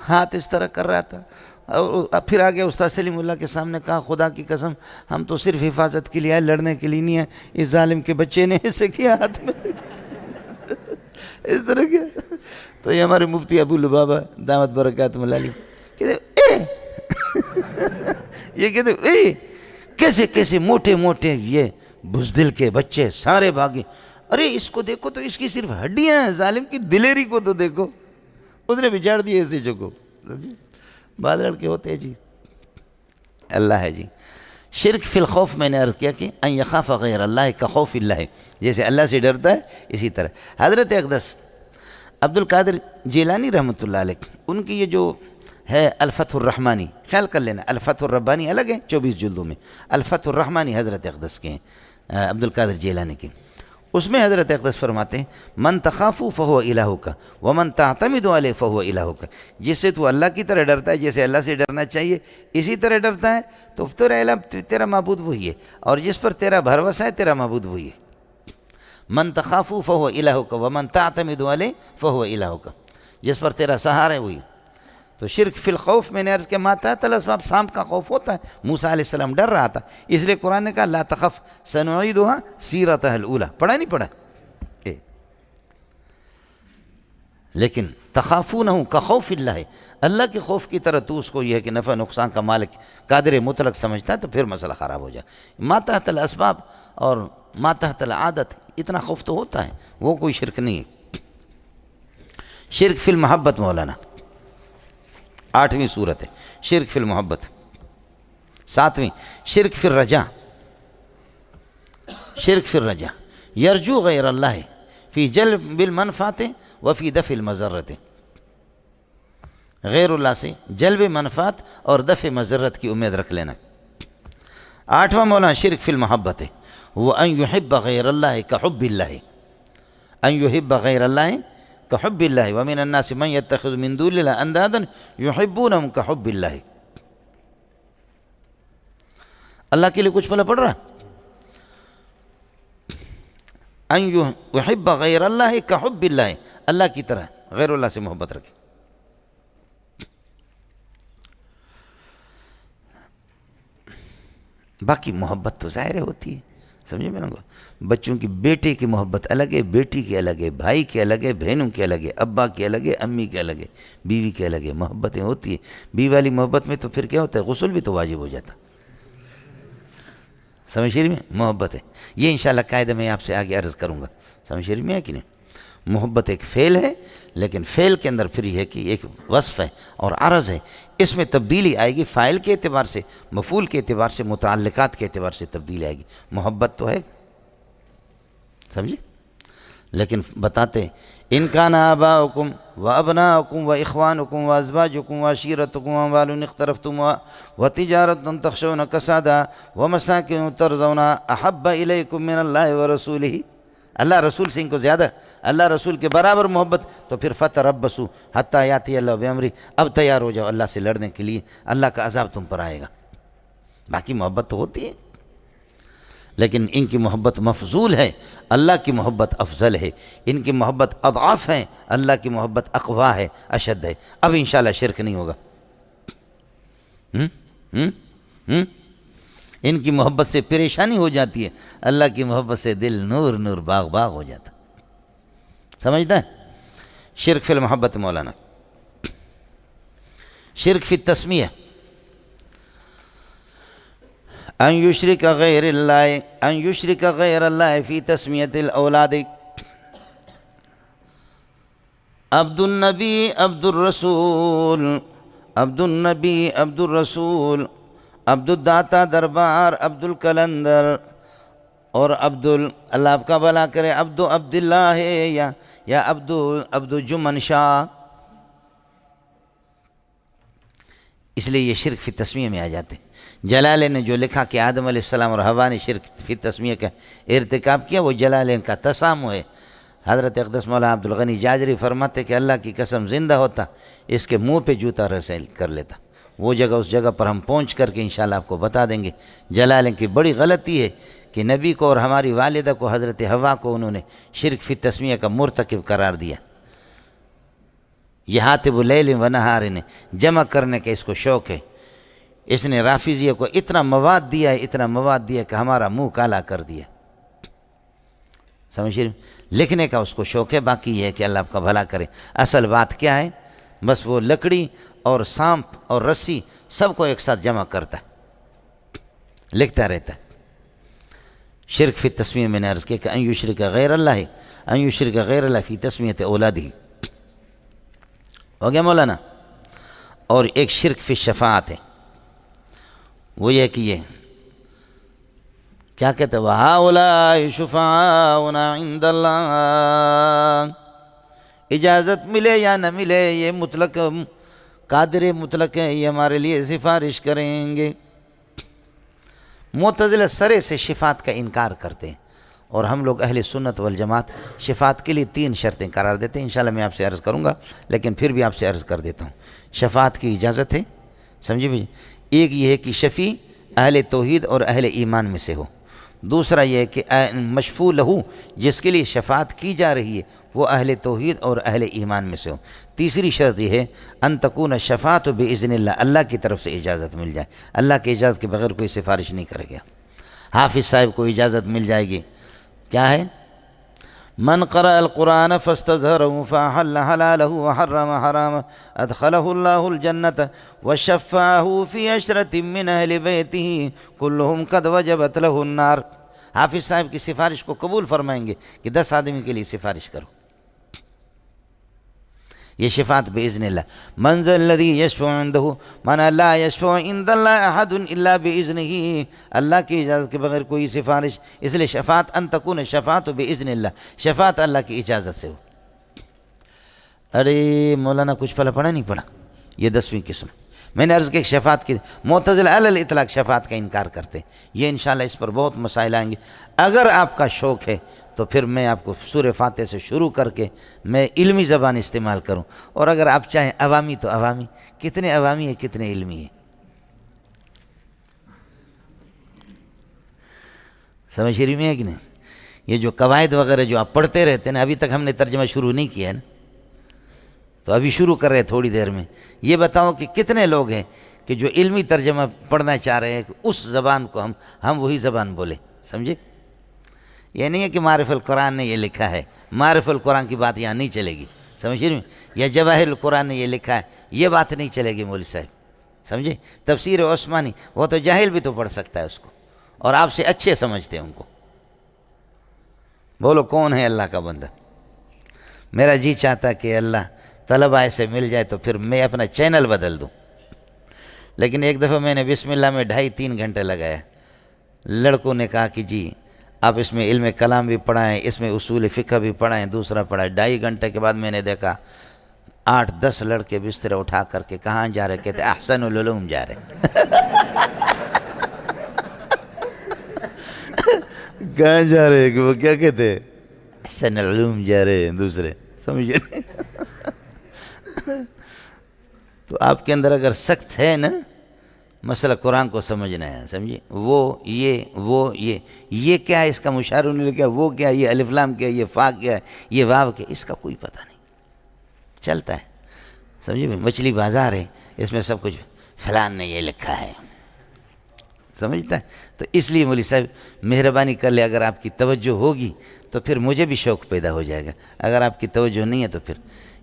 Speaker 1: ہاتھ اس طرح کر رہا تھا، اور پھر آگے استاد سلیم اللہ کے سامنے کہا خدا کی قسم ہم تو صرف حفاظت کے لیے آئے، لڑنے کے لیے نہیں ہے، اس ظالم کے بچے نے ایسے کیا ہاتھ میں اس طرح کیا۔ تو یہ ہمارے مفتی ابو لبابہ دامت برکاتہم اللہ علیہ کہتے یہ کہتے کیسے موٹے یہ بزدل کے بچے سارے بھاگے، ارے اس کو دیکھو تو اس کی صرف ہڈیاں ہیں، ظالم کی دلیری کو تو دیکھو، اس نے بچاڑ دیا ایسے جو کو۔ بعض لڑکے ہوتے ہیں جی، اللہ ہے جی۔ شرک فی الخوف میں نے عرض کیا کہ ان یخاف غیر اللہ کا خوف اللہ، جیسے اللہ سے ڈرتا ہے اسی طرح حضرت اقدس عبد القادر جیلانی رحمۃ اللہ علیہ، ان کی یہ جو ہے الفتح الرحمانی، خیال کر لینا، الفتح الربانی الگ ہے 24 جلدوں میں، الفتح الرحمانی حضرت اقدس کے ہیں، عبد القادر جیلانی کے، اس میں حضرت اقدس فرماتے ہیں من تخافو فہو الہک ومن تعتمد علیہ فہو الہک، جس سے تو اللہ کی طرح ڈرتا ہے، جیسے اللہ سے ڈرنا چاہیے اسی طرح ڈرتا ہے، تو تیرا معبود وہی ہے، اور جس پر تیرا بھروسہ ہے تیرا معبود وہی ہے۔ من تخافو فہو الہک ومن تعتمد علیہ فہو الہک، جس پر تیرا سہارا ہے وہی۔ تو شرک فی الخوف میں نے عرض کیا ماتحت الاسباب، سانپ کا خوف ہوتا ہے، موسیٰ علیہ السلام ڈر رہا تھا، اس لیے قرآن نے کہا لا تخف سنعیدها سیرتها الاولی، پڑھا نہیں پڑھا؟ لیکن تخافونہ کخوف اللہ، اللہ کے خوف کی طرح تو اس کو یہ ہے کہ نفع نقصان کا مالک قادر مطلق سمجھتا ہے، تو پھر مسئلہ خراب ہو جائے۔ ماتحت الاسباب اور ماتحت العادت، اتنا خوف تو ہوتا ہے، وہ کوئی شرک نہیں ہے۔ شرک فی المحبت مولانا 8ویں صورت ہے شرک فی المحبت۔ 7ویں شرک فی الرجا، شرک فی الرجا یرجو غیر اللہ فی جلب المنفعت وفی دفع المضرت، غیر اللہ سے جلب منفعت اور دفع مضرت کی امید رکھ لینا۔ 8واں مولانا شرک فی المحبت ہے وہ ان یحب غیر اللہ کحب اللہ، ان یحب غیر اللہ کحب اللہ ومن الناس من یتخذ من دون اللہ اندادا یحبونہم کحب اللہ۔ اللہ کے لیے کچھ پلا پڑ رہا، ان یحب غیر اللہ کحب اللہ، اللہ کی طرح غیر اللہ سے محبت رکھے۔ باقی محبت تو ظاہر ہوتی ہے، سمجھے میرے کو، بچوں کی بیٹے کی محبت الگ ہے، بیٹی کی الگ ہے، بھائی کی الگ ہے، بہنوں کی الگ ہے، ابا کی الگ ہے، امی کی الگ ہے، بیوی کی الگ ہے، محبتیں ہوتی ہیں۔ بیوی والی محبت میں تو پھر کیا ہوتا ہے، غسل بھی تو واجب ہو جاتا، سمجھ شریف میں محبت ہے۔ یہ انشاءاللہ قاعدہ میں آپ سے آگے عرض کروں گا، سمجھ شریف میں ہے کہ نہیں؟ محبت ایک فعل ہے، لیکن فعل کے اندر پھر یہ ہے کہ ایک وصف ہے اور عرض ہے، اس میں تبدیلی آئے گی، فاعل کے اعتبار سے، مفعول کے اعتبار سے، متعلقات کے اعتبار سے تبدیلی آئے گی۔ محبت تو ہے، سمجھے، لیکن بتاتے ان کان آباؤکم و ابناؤکم و اخوانکم و ازواجکم و عشیرتکم و اموال اقترفتموها و تجارت تخشون کسادها و مساکن ترضونها احب الیکم من اللہ و رسولہ، اللہ رسول سے ان کو زیادہ، اللہ رسول کے برابر محبت، تو پھر فتربصوا حتی یاتی اللہ بامرہ، اب تیار ہو جاؤ اللہ سے لڑنے کے لیے، اللہ کا عذاب تم پر آئے گا۔ باقی محبت تو ہوتی ہے، لیکن ان کی محبت مفضول ہے، اللہ کی محبت افضل ہے، ان کی محبت اضعاف ہے، اللہ کی محبت اقوا ہے، اشد ہے۔ اب انشاءاللہ شرک نہیں ہوگا۔ ان کی محبت سے پریشانی ہو جاتی ہے، اللہ کی محبت سے دل نور نور باغ باغ ہو جاتا، سمجھتا ہے؟ شرک فی المحبت مولانا۔ شرک فی التسمیہ ان یشرک غیر اللہ فی تسمیت الاولاد، عبد النبی عبد الرسول عبد النبی، عبد الرسول، عبد الداتا دربار، عبد الکلندر، اور اللہ آپ کا بھلا کرے، عبد اللہ ہے یا عبد جمن شاہ. اس لیے یہ شرک فی تسمیہ میں آ جاتے ہیں. جلالین نے جو لکھا کہ آدم علیہ السلام اور حوا نے شرک فی تسمیہ کا ارتکاب کیا، وہ جلالین کا تسامح ہے. حضرت اقدس مولانا عبد الغنی جاجری فرماتے کہ اللہ کی قسم زندہ ہوتا اس کے منہ پہ جوتا رسل کر لیتا. وہ جگہ اس جگہ پر ہم پہنچ کر کے انشاءاللہ آپ کو بتا دیں گے. جلالین کی بڑی غلطی ہے کہ نبی کو اور ہماری والدہ کو حضرت حوا کو انہوں نے شرک فی تسمیہ کا مرتکب قرار دیا. یہ حاتب لیل و نہار نے جمع کرنے کا اس کو شوق ہے. اس نے رافضیہ کو اتنا مواد دیا ہے، اتنا مواد دیا کہ ہمارا منہ کالا کر دیا. سمجھ رہے؟ لکھنے کا اس کو شوق ہے. باقی یہ ہے کہ اللہ آپ کا بھلا کرے. اصل بات کیا ہے؟ بس وہ لکڑی اور سانپ اور رسی سب کو ایک ساتھ جمع کرتا ہے، لکھتا رہتا ہے. شرک فی تسمیہ میں نے عرض کیا کہ ان یشرک غیر اللہ، ان یشرک غیر اللہ فی تسمیت اولادہ. ہو گیا مولانا؟ اور ایک شرک فی شفاعت ہے. وہ یہ کہ یہ کیا کہتے ہیں، وَهَؤُلَاءِ شُفَعَاؤُنَا عِندَ اللَّهِ. اجازت ملے یا نہ ملے، یہ مطلق قادر مطلق ہے، یہ ہمارے لیے سفارش کریں گے. معتزلہ سرے سے شفاعت کا انکار کرتے ہیں، اور ہم لوگ اہل سنت والجماعت شفاعت کے لیے 3 شرطیں قرار دیتے ہیں. انشاءاللہ میں آپ سے عرض کروں گا، لیکن پھر بھی آپ سے عرض کر دیتا ہوں. شفاعت کی اجازت ہے، سمجھے بھی. ایک یہ ہے کہ شفیع اہل توحید اور اہل ایمان میں سے ہو. دوسرا یہ ہے کہ مشفوع لہو، جس کے لیے شفاعت کی جا رہی ہے، وہ اہل توحید اور اہل ایمان میں سے ہو. تیسری شرط یہ ہے ان تکون شفاعت باذن اللہ، اللہ کی طرف سے اجازت مل جائے. اللہ کی اجازت کے بغیر کوئی سفارش نہیں کرے گا. حافظ صاحب کو اجازت مل جائے گی. کیا ہے؟ من قرأ القرآن فاستظهره فأحل حلاله وحرم حرامه أدخله الله الجنة وشفعه في 10 من أهل بيته كلهم قد وجبت له النار. حافظ صاحب کی سفارش کو قبول فرمائیں گے کہ 10 آدمی کے لیے سفارش کرو. یہ شفاعت باذن اللہ. من ذا الذی یشفع عنده، من لا یشفع عند اللہ احد الا باذنہ. اللہ کی اجازت کے بغیر کوئی سفارش، اس لیے شفاعت ان تکون شفاعت باذن اللہ، شفاعت اللہ کی اجازت سے ہو. ارے مولانا کچھ پڑھا نہیں پڑھا؟ یہ 10ویں قسم. میں نے عرض کیا کہ شفاعت کی معتزلہ علی الاطلاق شفاعت کا انکار کرتے. یہ انشاءاللہ اس پر بہت مسائل آئیں گے. اگر آپ کا شوق ہے تو پھر میں آپ کو سورہ فاتحہ سے شروع کر کے میں علمی زبان استعمال کروں، اور اگر آپ چاہیں عوامی تو عوامی. کتنے عوامی ہیں، کتنے علمی ہیں؟ سمجھ رہی میں ہے کہ نہیں؟ یہ جو قواعد وغیرہ جو آپ پڑھتے رہتے ہیں نا، ابھی تک ہم نے ترجمہ شروع نہیں کیا ہے نا، تو ابھی شروع کر رہے ہیں تھوڑی دیر میں. یہ بتاؤ کہ کتنے لوگ ہیں کہ جو علمی ترجمہ پڑھنا چاہ رہے ہیں کہ اس زبان کو ہم وہی زبان بولیں. سمجھے؟ یہ نہیں ہے کہ معرف القرآن نے یہ لکھا ہے، معرف القرآن کی بات یہاں نہیں چلے گی. سمجھ رہے ہیں؟ یا جواہر القرآن نے یہ لکھا ہے، یہ بات نہیں چلے گی مولوی صاحب. سمجھے؟ تفسیر عثمانی وہ تو جاہل بھی تو پڑھ سکتا ہے اس کو، اور آپ سے اچھے سمجھتے ہیں ان کو. بولو کون ہے اللہ کا بندہ؟ میرا جی چاہتا کہ اللہ طلبہ ایسے مل جائے تو پھر میں اپنا چینل بدل دوں. لیکن ایک دفعہ میں نے بسم اللہ میں 2.5-3 گھنٹے لگایا. لڑکوں نے کہا کہ جی آپ اس میں علم کلام بھی پڑھائیں، اس میں اصول فقہ بھی پڑھائیں، دوسرا پڑھائیں. 2.5 گھنٹے کے بعد میں نے دیکھا 8-10 لڑکے بستر اٹھا کر کے کہاں جا رہے؟ کہتے احسن العلوم جا رہے. کہاں جا رہے کہ وہ کیا کہتے ہیں؟ احسن العلوم جا رہے ہیں دوسرے. سمجھے؟ تو آپ کے اندر اگر سخت ہے نا مسئلہ قرآن کو سمجھنا ہے، سمجھے؟ یہ کیا ہے، اس کا مشارہ نہیں لکھا، وہ کیا، یہ الف لام کیا، یہ فا کیا ہے، یہ واو کیا، اس کا کوئی پتہ نہیں چلتا ہے. سمجھے؟ مچھلی بازار ہے، اس میں سب کچھ فلان نے یہ لکھا ہے. سمجھتا ہے؟ تو اس لیے مولوی صاحب مہربانی کر لے، اگر آپ کی توجہ ہوگی تو پھر مجھے بھی شوق پیدا ہو جائے گا. اگر آپ کی توجہ نہیں ہے تو پھر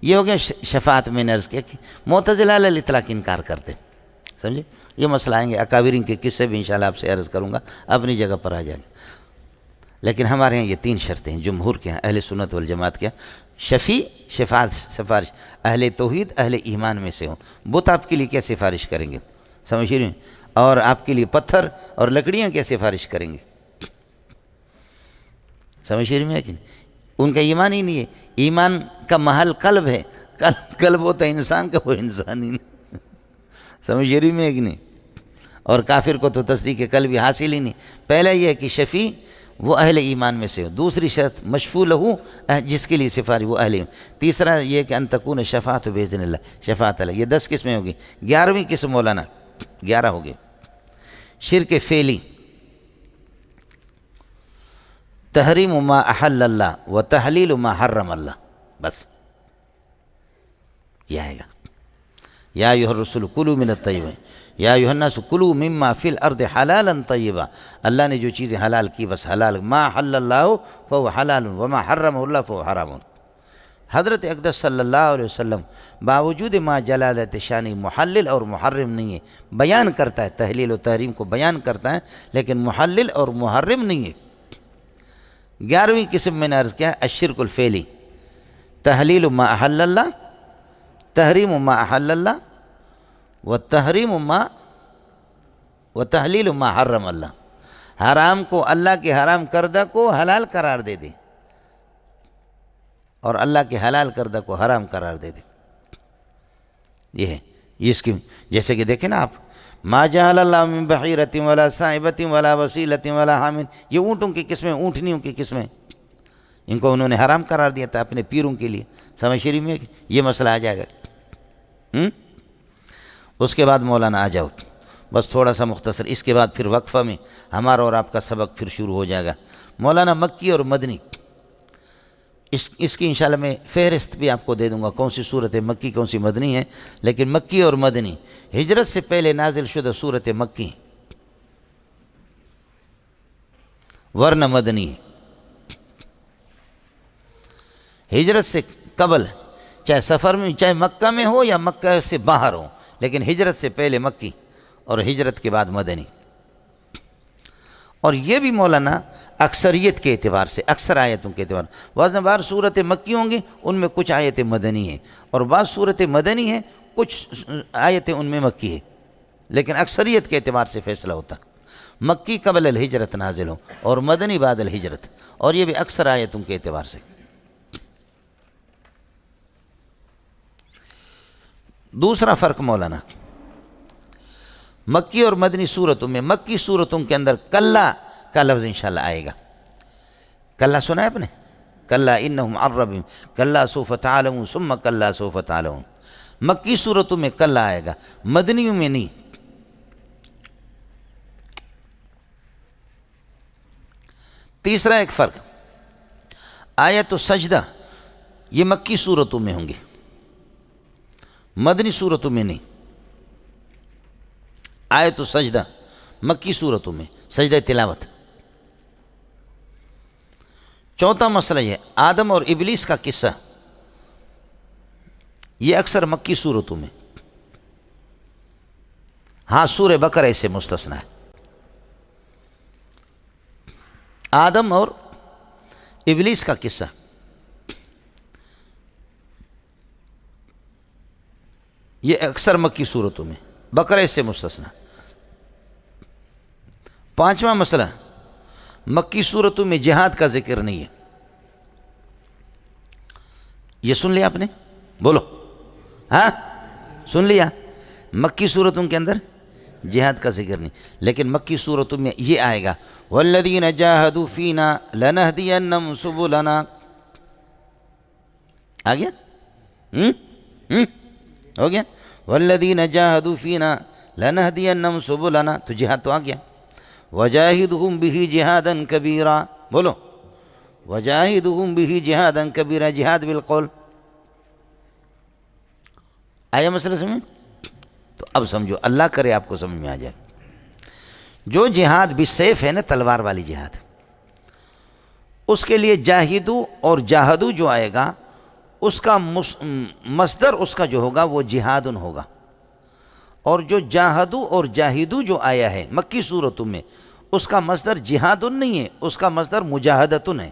Speaker 1: یہ ہو گیا شفاعت. میں نے عرض کیا کہ معتزلہ علی الاطلاق انکار کرتے. سمجھے؟ یہ مسئلہ آئیں گے، اکابرین کے قصے بھی انشاءاللہ آپ سے عرض کروں گا، اپنی جگہ پر آ جائیں گے. لیکن ہمارے یہاں یہ 3 شرطیں ہیں جمہور کے ہیں، اہل سنت والجماعت کے شفیع شفاعت سفارش اہل توحید اہل ایمان میں سے ہوں۔ بت آپ کے لیے کیا سفارش کریں گے؟ سمجھ رہے ہیں؟ اور آپ کے لیے پتھر اور لکڑیاں کیا سفارش کریں گے؟ سمجھ رہے ہیں کہ نہیں؟ ان کا ایمان ہی نہیں ہے۔ ایمان کا محل قلب ہے، قلب ہوتا ہے انسان کا، وہ انسان ہی نہیں۔ سمجھ رہی میں کہ نہیں؟ اور کافر کو تو تصدیق قلبی حاصل ہی نہیں۔ پہلا یہ ہے کہ شفیع وہ اہل ایمان میں سے ہو، دوسری شرط مشفوع لہو جس کے لیے سفارش وہ اہل ایمان، تیسرا یہ کہ ان تکون شفاعت باذن اللہ، شفاعت اللہ۔ یہ 10 قسمیں ہوگی، 11ویں قسم مولانا 11 ہو گئے۔ شرک فعلی، تحریم ما احل اللہ و تحلیل ما حرم اللہ، بس یہ آئے گا۔ یا ایھا الرسول کلوا من الطیبات یا ایھا الناس کلوا مما فی الارض حلالا طیبا، اللہ نے جو چیزیں حلال کی بس حلال، ما حل اللہ فهو حلال وما حرمہ اللہ فهو حرام۔ حضرت اقدس صلی اللہ علیہ وسلم باوجود ما جلالت شانی محلل اور محرم نہیں ہے، بیان کرتا ہے، تحلیل و تحریم کو بیان کرتا ہے لیکن محلل اور محرم نہیں ہے۔ 11ویں قسم میں نے عرض کیا الشرک الفعلی، تحلیل ما احل اللہ، تحریم ما احل اللہ و تحلیل ما حرم اللہ، حرام کو اللہ کے حرام کردہ کو حلال قرار دے دے اور اللہ کے حلال کردہ کو حرام قرار دے دے۔ یہ ہے اس کی، جیسے کہ دیکھیں نا آپ، ما جعل اللہ من بحیرۃ ولا صائبۃ ولا وسیلۃ ولا حام، یہ اونٹوں کی قسمیں، اونٹنیوں کی قسمیں، ان کو انہوں نے حرام قرار دیا تھا اپنے پیروں کے لیے۔ سمجھ شریف میں یہ مسئلہ آ جائے گا۔ اس کے بعد مولانا آ جاؤ، بس تھوڑا سا مختصر، اس کے بعد پھر وقفہ میں ہمارا اور آپ کا سبق پھر شروع ہو جائے گا۔ مولانا مکی اور مدنی، اس کی انشاءاللہ میں فہرست بھی آپ کو دے دوں گا، کون سی صورت مکی کون سی مدنی ہے، لیکن مکی اور مدنی ہجرت سے پہلے نازل شدہ صورت مکی ورنہ مدنی، ہجرت سے قبل چاہے سفر میں، چاہے مکہ میں ہو یا مکہ سے باہر ہو، لیکن ہجرت سے پہلے مکی اور ہجرت کے بعد مدنی۔ اور یہ بھی مولانا اکثریت کے اعتبار سے، اکثر آیتوں کے اعتبار، بعض صورت مکی ہوں گی ان میں کچھ آیتیں مدنی ہیں، اور بعض صورت مدنی ہیں کچھ آیتیں ان میں مکی ہیں، لیکن اکثریت کے اعتبار سے فیصلہ ہوتا مکی قبل الہجرت نازل ہو اور مدنی بعد الہجرت، اور یہ بھی اکثر آیتوں کے اعتبار سے۔ دوسرا فرق مولانا مکی اور مدنی صورتوں میں، مکی صورتوں کے اندر کلا کا لفظ انشاءاللہ آئے گا۔ کلا سنا ہے آپ نے؟ کلا انہم عن ربہم کلا سوف تعلمون ثم کلا سوف تعلمون، مکی صورتوں میں کلا آئے گا، مدنیوں میں نہیں۔ تیسرا ایک فرق، آیت السجدہ یہ مکی صورتوں میں ہوں گے، مدنی صورتوں میں نہیں۔ آیت السجدہ مکی صورتوں میں، سجدہ تلاوت۔ چوتھا مسئلہ یہ آدم اور ابلیس کا قصہ، یہ اکثر مکی صورتوں میں، ہاں سورہ بقرہ سے مستثنی ہے۔ آدم اور ابلیس کا قصہ یہ اکثر مکی صورتوں میں، بقرہ سے مستثنی۔ پانچواں مسئلہ، مکی صورتوں میں جہاد کا ذکر نہیں ہے، یہ سن لیا آپ نے؟ بولو ہاں سن لیا، مکی صورتوں کے اندر جہاد کا ذکر نہیں، لیکن مکی صورتوں میں یہ آئے گا والذین جاہدوا فینا لنہدینہم سبلنا، آ گیا؟ ہو گیا؟ والذین جاہدوا فینا لنہدینہم سبلنا، تو جہاد تو آ گیا۔ وجاہدہم بہ جہادا کبیرا، بولو وجاہدہم بہ جہادا کبیرا، جہاد بالقول آیا مسئلہ سمجھ؟ تو اب سمجھو، اللہ کرے آپ کو سمجھ میں آ جائے۔ جو جہاد بالسیف ہے نا، تلوار والی جہاد، اس کے لیے جاہدو اور جاہدو جو آئے گا اس کا مصدر اس کا جو ہوگا وہ جہادن ہوگا، اور جو جاہدو اور جاہدو جو آیا ہے مکی صورتوں میں، اس کا مصدر جہادن نہیں ہے، اس کا مصدر مجاہدتن ہے۔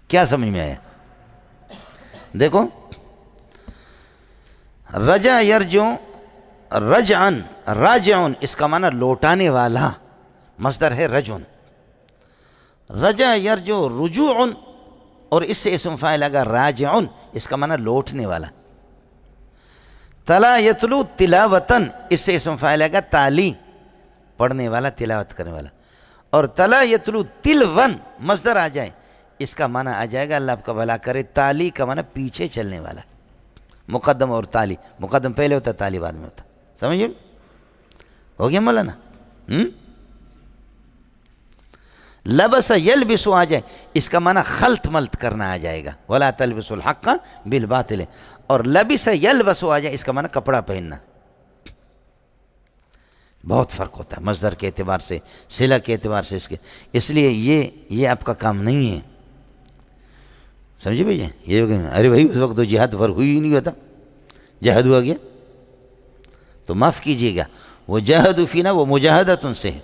Speaker 1: کیا سمجھ میں آیا؟ دیکھو، رجع یرجع، رجعن، راجعن، اس کا معنی لوٹانے والا، مصدر ہے رجعن۔ رجع یرجع رجوعن، اور اس سے اسم فاعل لگا راجعن، اس کا معنی لوٹنے والا۔ تلا یتلو تلاوتن، اس سے اسم فاعل لگا تالی، پڑھنے والا، تلاوت کرنے والا۔ اور تلا یتلو تلون مصدر آ جائے، اس کا معنی آ جائے گا، اللہ آپ کا بھلا کرے، تالی کا معنی پیچھے چلنے والا۔ مقدم اور تالی، مقدم پہلے ہوتا، تالی بعد میں ہوتا، سمجھے؟ ہو گیا مولانا؟ لبس یلبس آ جائے، اس کا معنی خلط ملط کرنا آ جائے گا، ولا تلبسوا الحق بالباطل۔ اور لبس یلبس آ جائے، اس کا معنی کپڑا پہننا۔ بہت فرق ہوتا ہے مصدر کے اعتبار سے، صلہ کے اعتبار سے، اس لیے یہ آپ کا کام نہیں ہے، سمجھے بھائی؟ یہ ارے بھائی اس وقت تو جہاد فرق ہوئی ہی نہیں ہوتا، جہاد ہوا گیا تو معاف کیجیے گا، وہ جہاد فینا وہ مجاہدتن سے ہے،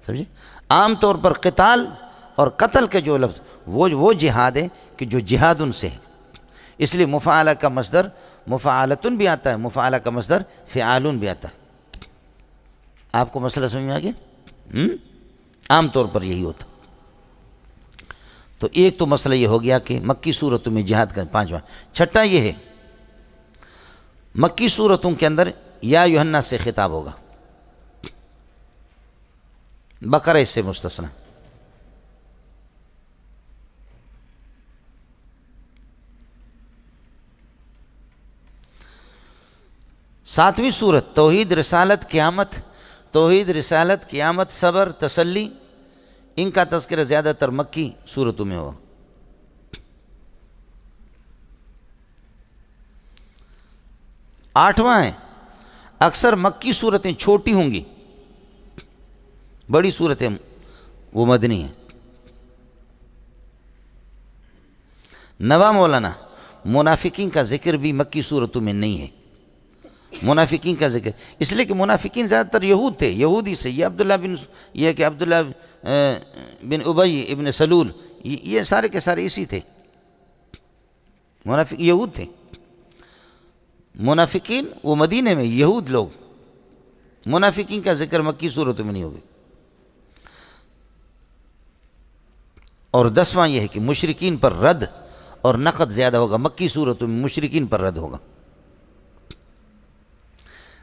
Speaker 1: سمجھے؟ عام طور پر قتال اور قتل کے جو لفظ وہ جہاد ہے کہ جو جہاد سے ہے، اس لیے مفعلہ کا مصدر مفعلتن بھی آتا ہے، مفعلہ کا مصدر فعالن بھی آتا ہے۔ آپ کو مسئلہ سمجھ میں آ گیا؟ عام طور پر یہی ہوتا۔ تو ایک تو مسئلہ یہ ہو گیا کہ مکی صورتوں میں جہاد کا، پانچواں۔ چھٹا یہ ہے، مکی صورتوں کے اندر یا یوحنا سے خطاب ہوگا، بقرہ اس سے مستثنی۔ ساتویں صورت توحید، رسالت، قیامت، توحید، رسالت، قیامت، صبر، تسلی، ان کا تذکرہ زیادہ تر مکی صورتوں میں ہوا۔ آٹھواں ہے، اکثر مکی صورتیں چھوٹی ہوں گی، بڑی صورتیں وہ مدنی ہیں۔ نواں مولانا، منافقین کا ذکر بھی مکی صورتوں میں نہیں ہے، منافقین کا ذکر، اس لیے کہ منافقین زیادہ تر یہود تھے، یہودی سے، یہ عبداللہ بن ابی ابن سلول، یہ سارے کے سارے اسی تھے، منافق یہود تھے۔ منافقین وہ مدینے میں یہود لوگ، منافقین کا ذکر مکی صورتوں میں نہیں ہوگی۔ اور 10واں یہ ہے کہ مشرکین پر رد اور نقد زیادہ ہوگا، مکی صورتوں میں مشرکین پر رد ہوگا۔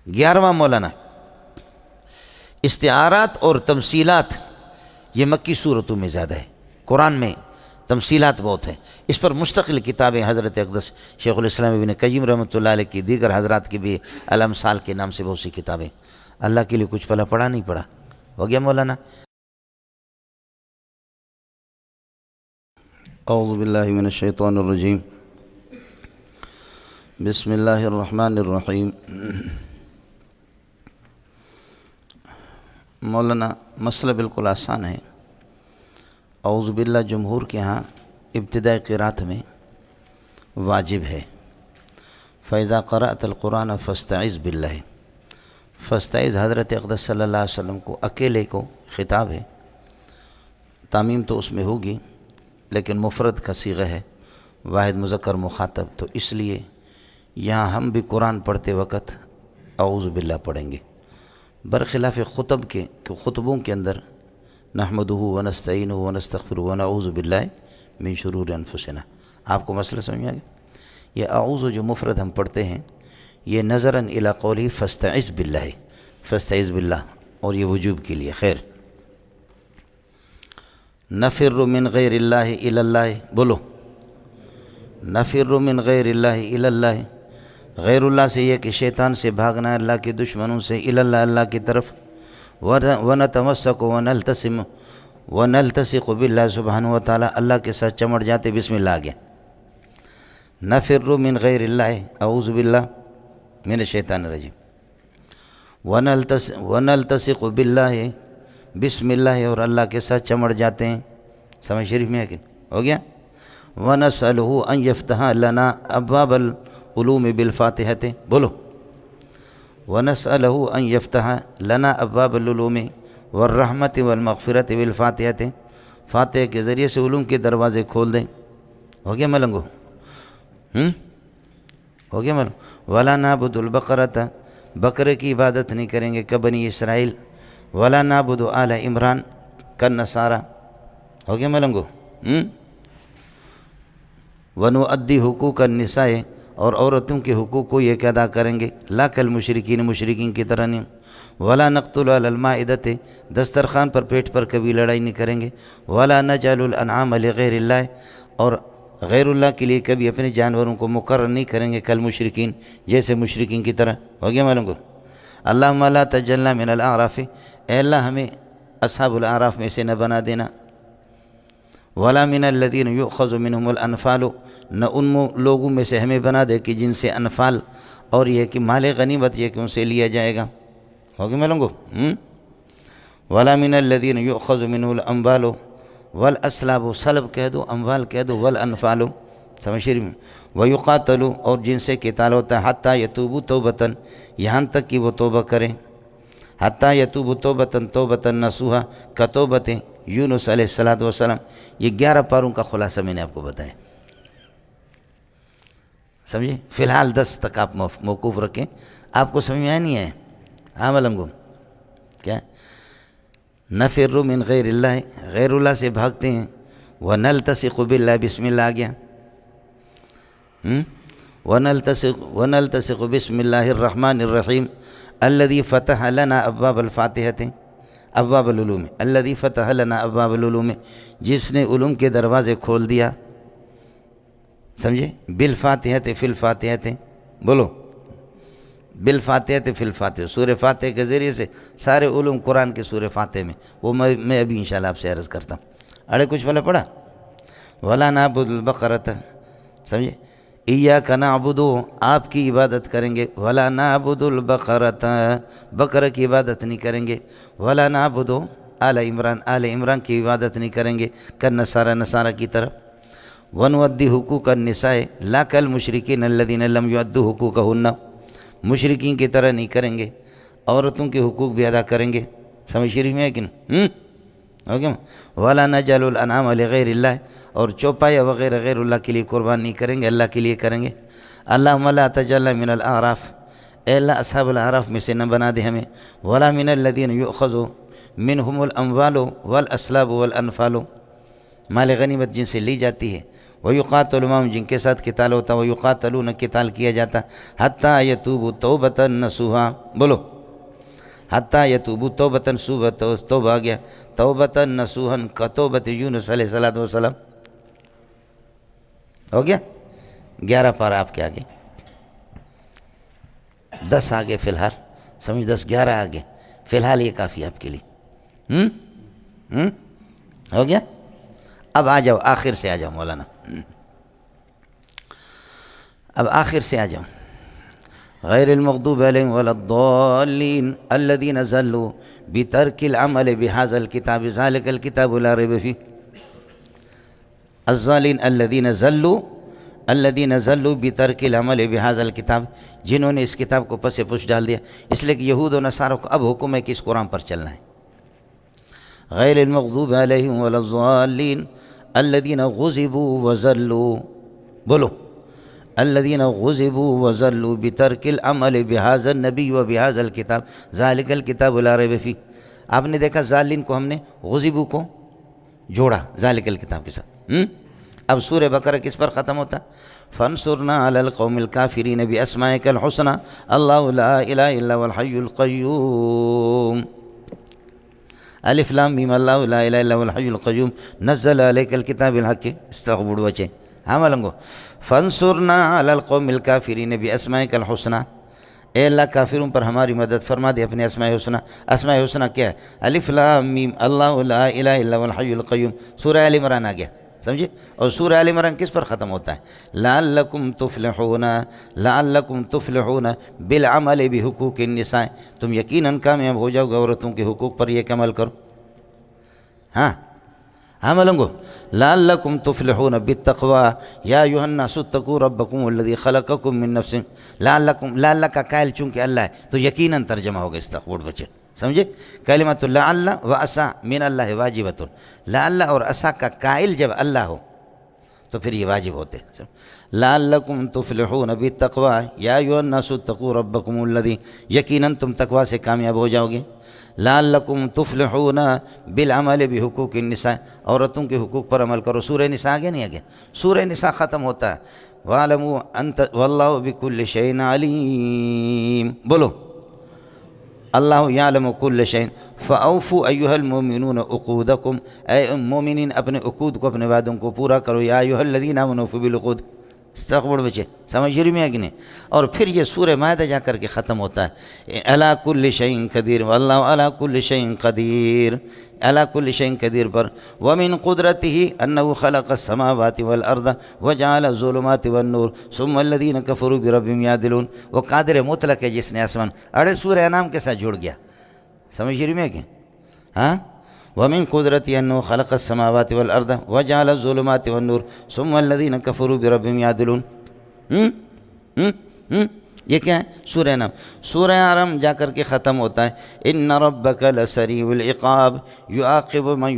Speaker 1: 11واں مولانا، استعارات اور تمثیلات، یہ مکی صورتوں میں زیادہ ہے، قرآن میں تمثیلات بہت ہیں، اس پر مستقل کتابیں حضرت اقدس شیخ الاسلام ابن قیم رحمۃ اللہ علیہ کی، دیگر حضرات کی بھی الامثال کے نام سے بہت سی کتابیں۔ اللہ کے لیے کچھ پڑھا نہیں پڑھا؟ ہو گیا مولانا؟ اعوذ باللہ من الشیطان الرجیم، بسم اللہ الرحمن الرحیم۔ مولانا مسئلہ بالکل آسان ہے، اعوذ باللہ جمہور کے ہاں ابتدائی قرات میں واجب ہے۔ فَإِذَا قَرَأْتَ الْقُرْآنَ فَاسْتَعِذْ بِاللَّهِ، فاستعذ حضرت اقدس صلی اللہ علیہ وسلم کو اکیلے کو خطاب ہے، تعمیم تو اس میں ہوگی لیکن مفرد کا صیغہ ہے، واحد مذکر مخاطب، تو اس لیے یہاں ہم بھی قرآن پڑھتے وقت اعوذ باللہ پڑھیں گے، برخلاف خطب کے کہ خطبوں کے اندر نحمدہ ونستعینہ ونستغفرہ ونعوذ باللہ من شرور انفسنا۔ آپ کو مسئلہ سمجھ میں آ گیا؟ یہ اعوذ جو مفرد ہم پڑھتے ہیں یہ نظراً الی قولی فاستعذ باللہ، فاستعذ باللہ، اور یہ وجوب کے لیے۔ خیر، نفر من غیر اللہ الی اللہ، بولو، نفر من غیر اللہ الی اللہ، غیر اللہ سے یہ کہ شیطان سے بھاگنا ہے، اللہ کے دشمنوں سے، الی اللہ، اللہ کی طرف، ونتمسک ونلتصق باللہ سبحانہ وتعالی، اللہ کے ساتھ چمٹ جاتے، بسم اللہ آ گیا۔ نفر من غیر اللہ، اعوذ باللہ من الشیطان الرجیم، ونلتصق باللہ، بسم اللہ، اور اللہ کے ساتھ چمٹ جاتے ہیں، سمجھ شریف میں ہے کہ ہو گیا۔ ونسألہ ان یفتح لنا ابواب العلوم بالفاتحۃ، بولو، ونسأله أن يفتح لنا أبواب العلوم والرحمة والمغفرة بالفاتحة، فاتحہ کے ذریعے سے علوم کے دروازے کھول دیں. ہو گیا ملنگو؟ ہو گیا ملنگو؟ ولا نعبد البقرۃ، بقرے کی عبادت نہیں کریں گے کبنی اسرائیل. ولا نعبد آل عمران کالنصارى. ہو گیا ملنگو؟ ونؤدی حقوق النساء، اور عورتوں کے حقوق کو یہ کہ ادا کریں گے لا کالمشرکین، مشرکین کی طرح نہیں. ولا نقتل علی المائدۃ، دسترخوان پر پیٹ پر کبھی لڑائی نہیں کریں گے. ولا نجعل الانعام لغیر اللہ، اور غیر اللہ کے لیے کبھی اپنے جانوروں کو مقرر نہیں کریں گے کالمشرکین، جیسے مشرکین کی طرح. ہو گیا معلوم کو؟ اللہم لا تجعلنا من الاعراف، اے اللہ ہمیں اصحاب الاعراف میں سے نہ بنا دینا. ولا من الذین یؤخذ منہم الانفال، نہ ان لوگوں میں سے ہمیں بنا دے کہ جن سے انفال اور یہ کہ مال غنیمت یہ کہ ان سے لیا جائے گا. ہوگی معلوم کو؟ ولا من الذین یؤخذ منہ الاموال والاسلاب، سلب کہہ دو، اموال کہہ دو، والانفال سمجھ رہی میں. ویقاتلوا، اور جن سے قتال ہوتا ہے حتی یتوبوا توبۃ، یہاں تک کہ وہ توبہ کریں. حتی یتوبوا توبۃ توبۃ نصوحا کتوبۃ یونس علیہ السلام. یہ 11 پاروں کا خلاصہ میں نے آپ کو بتایا. سمجھے؟ فی الحال 10 تک آپ موقوف رکھیں. آپ کو سمجھ میں آیا نہیں ہے؟ ہاں ملنگو کیا؟ نفر من غیر اللہ، غیر اللہ سے بھاگتے ہیں. ونلتصق باللہ، بسم اللہ آ گیا. ونلتصق بسم اللہ الرحمن الرحیم الذی فتح لنا ابواب الفاتحۃ، ابواب العلوم، الذی فتح لنا ابواب العلوم، جس نے علوم کے دروازے کھول دیا. سمجھے؟ بالفاتحۃ فی الفاتحۃ، بولو بالفاتحۃ فی الفاتحہ، سورہ فاتحہ کے ذریعے سے سارے علوم قرآن کے سورہ فاتحہ میں، وہ میں ابھی انشاءاللہ آپ سے عرض کرتا ہوں. اڑے کچھ والا پڑھا؟ ولا نعبد البقرۃ، سمجھے؟ ایاک نعبد، آپ کی عبادت کریں گے. ولا نعبد البقرۃ، بقرہ کی عبادت نہیں کریں گے. ولا نعبد آل عمران، آل عمران کی عبادت نہیں کریں گے کالنصارى، نصارہ کی طرف. ونؤدی حقوق النساء لا کالمشرکین الذین لم یؤدوا حقوقہن، مشرکین کی طرح نہیں کریں گے، عورتوں کے حقوق بھی ادا کریں گے. سمجھ شریف میں ہے کہ نہیں؟ ہو گیا؟ ولا نجعل الانعام لغیر اللہ، اور چوپایا وغیرہ غیر اللہ کے لیے قربان نہیں کریں گے، اللہ کے لیے کریں گے. اللہم لا تجعلنا من الاعراف، اے اللہ اصحاب الاعراف میں سے نہ بنا دے ہمیں. ولا من الذین یؤخذ منہم الاموال والاسلاب والانفال، مال غنیمت جن سے لی جاتی ہے. ویقاتل معہم، جن کے ساتھ قتال ہوتا ہے. ویقاتلون، قتال کیا جاتا. حتی یتوبوا توبۃ نصوحا، بولو حتی یتوبوا توبۃ نصوحا، توبہ آ گیا. توبۃ نصوحا کتوبۃ یونس علیہ السلام. ہو گیا؟ 11 پارہ آپ کے آگے، 10 آگے فی الحال. سمجھ؟ 10 11 آگے فی الحال، یہ کافی آپ کے لیے. ہو گیا؟ اب آ جاؤ آخر سے، آ جاؤ مولانا، اب آخر سے آ جاؤ. غیر المغضوب علیہم ولا الضالین الذین ضلوا بترک العمل بهذا الکتاب ذلک الکتاب لا ریب فیہ. الضالین الذین ضلوا بترک العمل بهذا الکتاب، جنہوں نے اس کتاب کو پس پش ڈال دیا. اس لیے کہ یہود و نصارہ کو اب حکم ہے کہ اس قرآن پر چلنا ہے. غیر المغضوب علیہم ولا الضالین الذین غضبوا وضلوا، بولو الذین غضبوا وضلوا بترک العمل بهذا النبی وبهذا الکتاب ذلک الکتاب لا ریب فیہ. آپ نے دیکھا ضالین کو ہم نے غضبوا کو جوڑا ذلک الکتاب کے ساتھ. اب سورہ بقرہ کس پر ختم ہوتا؟ فانصرنا علی القوم الکافرین باسمائک الحسنی اللہ لا الہ الا هو الحی القیوم. الف لام میم اللہ لا الہ الا هو الحی القیوم نزل علیک الکتاب بالحق. استغفر بچے. ہاں ملنگو. فانصرنا علی القوم الکافرین باسمائک الحسنی، اے اللہ کافروں پر ہماری مدد فرما دے اپنے اسماء حسنی. اسماء حسنی کیا ہے؟ الف لام میم اللہ لا الہ الا هو الحی القیوم. سورہ آل عمران آ گیا. سمجھے؟ اور سورہ آل عمران کس پر ختم ہوتا ہے؟ لعلکم تفلحون، لعلکم تفلحون بالعمل بحقوق النساء، تم یقیناً کامیاب ہو جاؤ گے عورتوں کے حقوق پر، یہ عمل کرو. ہاں عملوں کو لعلکم تفلحون بالتقوی یا ایھا الناس اتقوا ربکم الذی خلقکم من نفس لعلکم، لعل کا قائل چونکہ اللہ ہے تو یقیناً ترجمہ ہوگا استقبول بچے، سمجھے؟ کلمۃ لعل و عسیٰ من اللہ واجبۃ، لعل اور عسیٰ کا قائل جب اللہ ہو تو پھر یہ واجب ہوتے ہیں۔ لعلکم تفلحون بالتقوی یا ایھا الناس اتقوا ربکم الذی، یقیناً تم تقوی سے کامیاب ہو جاؤ گے۔ لعلکم تفلحون بالعمل بحقوق النساء، عورتوں کے حقوق پر عمل کرو۔ سورہ نساء آگے نہیں آگے؟ سورہ نساء ختم ہوتا ہے وَاعْلَمُوا أَنْتَ وَاللَّهُ بِكُلِّ شَيْءٍ عَلِيمٌ، بولو اللہ یعلم کل شیء فاوفوا ایھا المؤمنون عقودکم، اے مومنین اپنے عقود کو، اپنے وعدوں کو پورا کرو۔ یا ایھا الذین آمنوا اوفوا بالعقود، استغفر بچے، سمجھ رہی میں کہ نہیں؟ اور پھر یہ سورہ مائدہ جا کر کے ختم ہوتا ہے علی کل شیء قدیر واللہ علی کل شیء قدیر، علی کل شیء قدیر پر ومن قدرته انه خلق السماوات والارض وجعل الظلمات والنور ثم الذین کفروا بربهم یعدلون، وہ قادر مطلق ہے جس نے آسمان، اڑے سورہ انعام کے ساتھ جڑ گیا، سمجھ رہی میں کہ ہاں؟ ومن قدرتی انه خلق السماوات والارض وجعل الظلمات والنور ثم الذین کفروا بربهم یعدلون۔ یہ کیا ہے؟ سورہ نم۔ سورہ آرم جا کر کے ختم ہوتا ہے ان ربک لسریع العقاب یعاقب من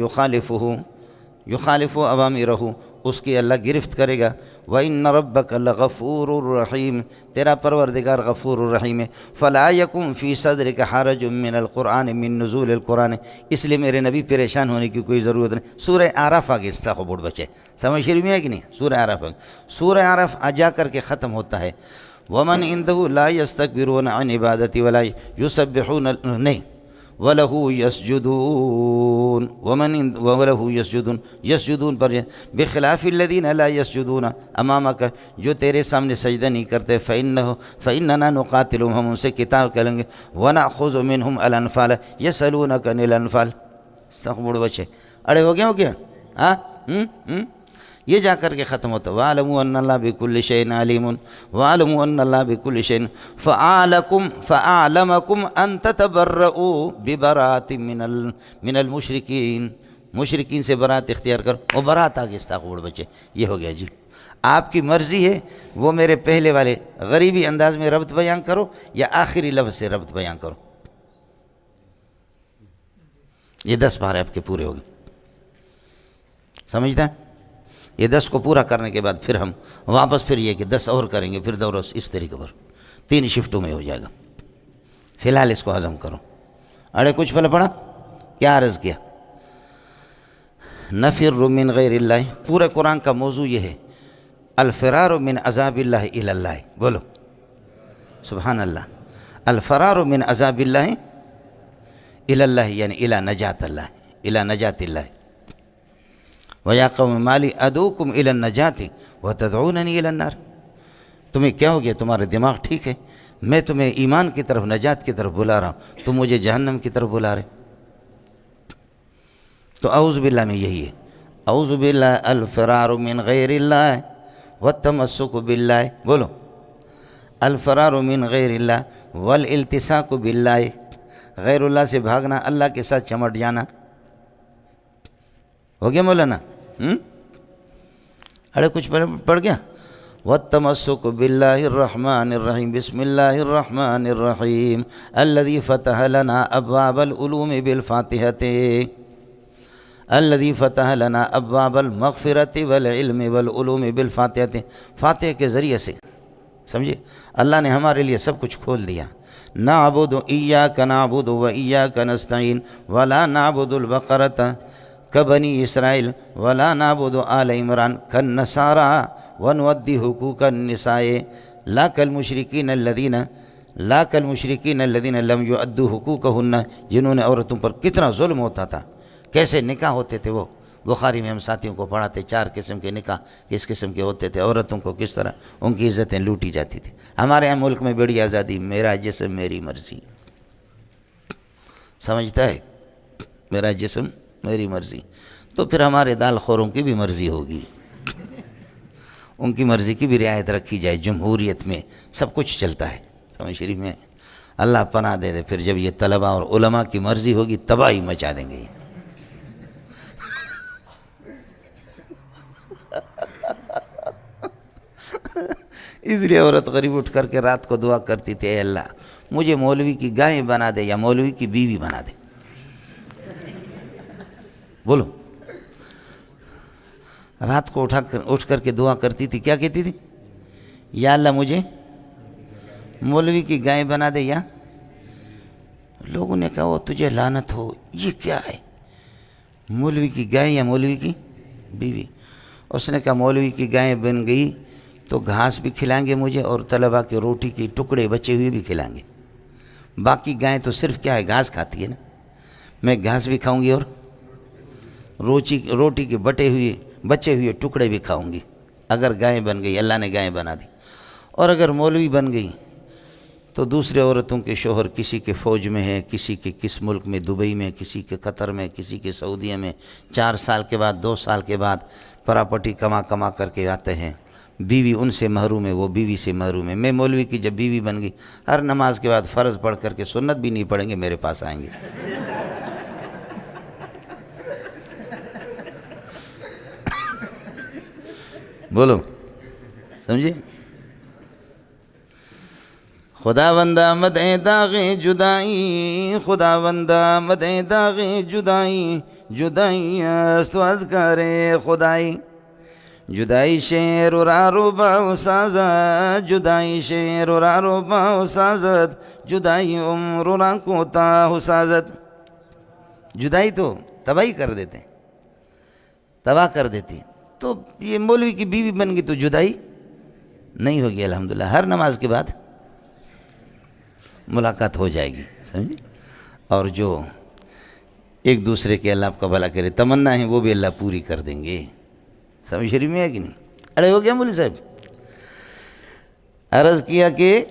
Speaker 1: یخالف اوامرہ، اس کی اللہ گرفت کرے گا۔ وَإِنَّ رَبَّكَ لَغَفُورٌ الرحیم، تیرا پروردگار غفور الرحیم ہے۔ فَلَا يَكُنْ فِي صَدْرِكَ حَرَجٌ مِّنَ الْقُرْآنِ مِن نُزُولِ الْقُرْآنِ، اس لیے میرے نبی پریشان ہونے کی کوئی ضرورت نہیں۔ سورہ اعراف آگے استغفر بچے، سمجھ رہی ہے کہ نہیں؟ سورہ اعراف آگے، سورہ اعراف جا کر کے ختم ہوتا ہے وَمَنْ عِنْدَهُ لَا يَسْتَكْبِرُونَ عَنْ عِبَادَتِي وَلَا يُسَبِّحُونَ، نہیں وَلَهُ يَسْجُدُونَ، وَلَهُ يَسْجُدُونَ، يَسْجُدُونَ پر بِخِلَافِ الَّذِينَ لَا يَسْجُدُونَ أَمَامَكَ، جو تیرے سامنے سجدہ نہیں کرتے، فَإِنَّنَا نُقَاتِلُهُمْ، ہم ان سے قتال کریں گے، وَنَأْخُذُ مِنْهُمْ الْأَنْفَالَ يَسْأَلُونَكَ عَنِ الْأَنْفَالِ، استغفر بچے، اڑے ہو گیا ہاں؟ یہ جا کر کے ختم ہوتا ہے وَاعْلَمُوا أَنَّ اللَّهَ بِكُلِّ شَيْءٍ عَلِيمٌ، وَاعْلَمُوا أَنَّ اللَّهَ بِكُلِّ شَيْءٍ فَأَعْلَمَكُمْ أَن تَتَبَرَّؤُوا بِبَرَاءَةٍ مِّنَ الْمُشْرِكِينَ، مشرکین سے برات اختیار کرو، وہ برات آگے استغفر بچے، یہ ہو گیا جی۔ آپ کی مرضی ہے وہ میرے پہلے والے غریبی انداز میں ربط بیان کرو یا آخری لفظ سے ربط بیان کرو، یہ 10 بار آپ کے پورے ہو گئے، سمجھتا ہے؟ یہ 10 کو پورا کرنے کے بعد پھر ہم واپس پھر یہ کہ 10 اور کریں گے، پھر دورہ اس طریقے پر 3 شفٹوں میں ہو جائے گا۔ فی الحال اس کو ہضم کرو۔ اڑے کچھ پہلے پڑھا کیا عرض کیا؟ نفر من غیر اللہ، پورے قرآن کا موضوع یہ ہے الفرار من عذاب اللہ الی اللہ، بولو سبحان اللہ، الفرار من عذاب اللہ الی اللہ یعنی الی نجات اللہ، الی نجات اللہ۔ وَيَا قَوْمِ مَا لِي أَدْعُوكُمْ إِلَى النَّجَاةِ وَتَدْعُونَنِي إِلَى النَّارِ، تمہیں کیا ہو گیا؟ تمہارا دماغ ٹھیک ہے؟ میں تمہیں ایمان کی طرف، نجات کی طرف بلا رہا ہوں، تم مجھے جہنم کی طرف بلا رہے۔ تو اعوذ باللہ میں یہی ہے، اعوذ باللہ الفرار من غیر اللہ والتمسک باللہ، بولو الفرار من غیر اللہ والالتصاق باللہ، غیر اللہ سے بھاگنا، اللہ کے ساتھ چمٹ جانا، ہو گیا مولانا؟ اڑے کچھ پڑھ گیا؟ والتمسک باللہ الرحمن الرحیم، بسم اللہ الرحمن الرحیم الذی فتح لنا ابواب العلوم بالفاتحۃ، الذی فتح لنا ابواب المغفرۃ والعلم والعلوم بالفاتحۃ، فاتحہ کے ذریعے سے سمجھے اللہ نے ہمارے لیے سب کچھ کھول دیا۔ نعبد ایاک نعبد و ایاک نستعین ولا نعبد البقرۃ کبنی اسرائیل ولا نعبد آل عمران کالنصارى ونودی حقوق النساء لا کالمشرکین الذین لم یؤدوا حقوقہن، جنہوں نے عورتوں پر کتنا ظلم ہوتا تھا، کیسے نکاح ہوتے تھے، وہ بخاری میں ہم ساتھیوں کو پڑھاتے 4 قسم کے نکاح کس قسم کے ہوتے تھے، عورتوں کو کس طرح ان کی عزتیں لوٹی جاتی تھی۔ ہمارے یہاں ملک میں بڑی آزادی، میرا جسم میری مرضی، سمجھتا ہے؟ میرا جسم میری مرضی، تو پھر ہمارے دال خوروں کی بھی مرضی ہوگی، ان کی مرضی کی بھی رعایت رکھی جائے، جمہوریت میں سب کچھ چلتا ہے، سمجھ شریف میں اللہ پناہ دے دے۔ پھر جب یہ طلباء اور علماء کی مرضی ہوگی تباہی مچا دیں گے، اس لیے عورت غریب اٹھ کر کے رات کو دعا کرتی تھی، اے اللہ مجھے مولوی کی گائے بنا دے یا مولوی کی بیوی بنا دے۔ بولو، رات کو اٹھ کر کے دعا کرتی تھی، کیا کہتی تھی؟ یا اللہ مجھے مولوی کی گائے بنا دے یا… لوگوں نے کہا وہ تجھے لعنت ہو، یہ کیا ہے؟ مولوی کی گائے یا مولوی کی بیوی؟ اس نے کہا مولوی کی گائے بن گئی تو گھاس بھی کھلائیں گے مجھے، اور طلبہ کے روٹی کے ٹکڑے بچے ہوئے بھی کھلائیں گے۔ باقی گائے تو صرف کیا ہے، گھاس کھاتی ہے نا، میں گھاس بھی کھاؤں گی اور روٹی کے بچے ہوئے ٹکڑے بھی کھاؤں گی۔ اگر گائے بن گئی، اللہ نے گائے بنا دی۔ اور اگر مولوی بن گئی تو دوسرے عورتوں کے شوہر کسی کے فوج میں ہے، کسی کے کس ملک میں، دبئی میں، کسی کے قطر میں، کسی کے سعودیہ میں، 4 سال کے بعد 2 سال کے بعد پراپرٹی کما کر کے آتے ہیں۔ بیوی ان سے محروم ہے، وہ بیوی سے محروم ہے۔ میں مولوی کی جب بیوی بن گئی، ہر نماز کے بعد فرض پڑھ کر کے سنت بھی نہیں پڑھیں گے، میرے پاس آئیں گے۔ بولو، سمجھے؟ خدا بندہ مدے داغ جدائی، خدا بندہ مدے داغ جدائی، جدائی است از کار خدائی، جدائی شیر و رارو باو سازد، جدائی شیر و رارو باو سازد، جدائی عمر و رنکو تاہو سازد۔ جدائی تو تباہی کر دیتے ہیں، تباہ کر دیتی ہیں۔ تو یہ مولوی کی بیوی بن گئی تو جدائی نہیں ہوگی، الحمدللہ ہر نماز کے بعد ملاقات ہو جائے گی، سمجھے؟ اور جو ایک دوسرے کے اللہ آپ کا بھلا کرے تمنا ہے وہ بھی اللہ پوری کر دیں گے۔ سمجھ شریف میں ہے کہ نہیں؟ اڑے ہو گیا مولوی صاحب؟ عرض کیا کہ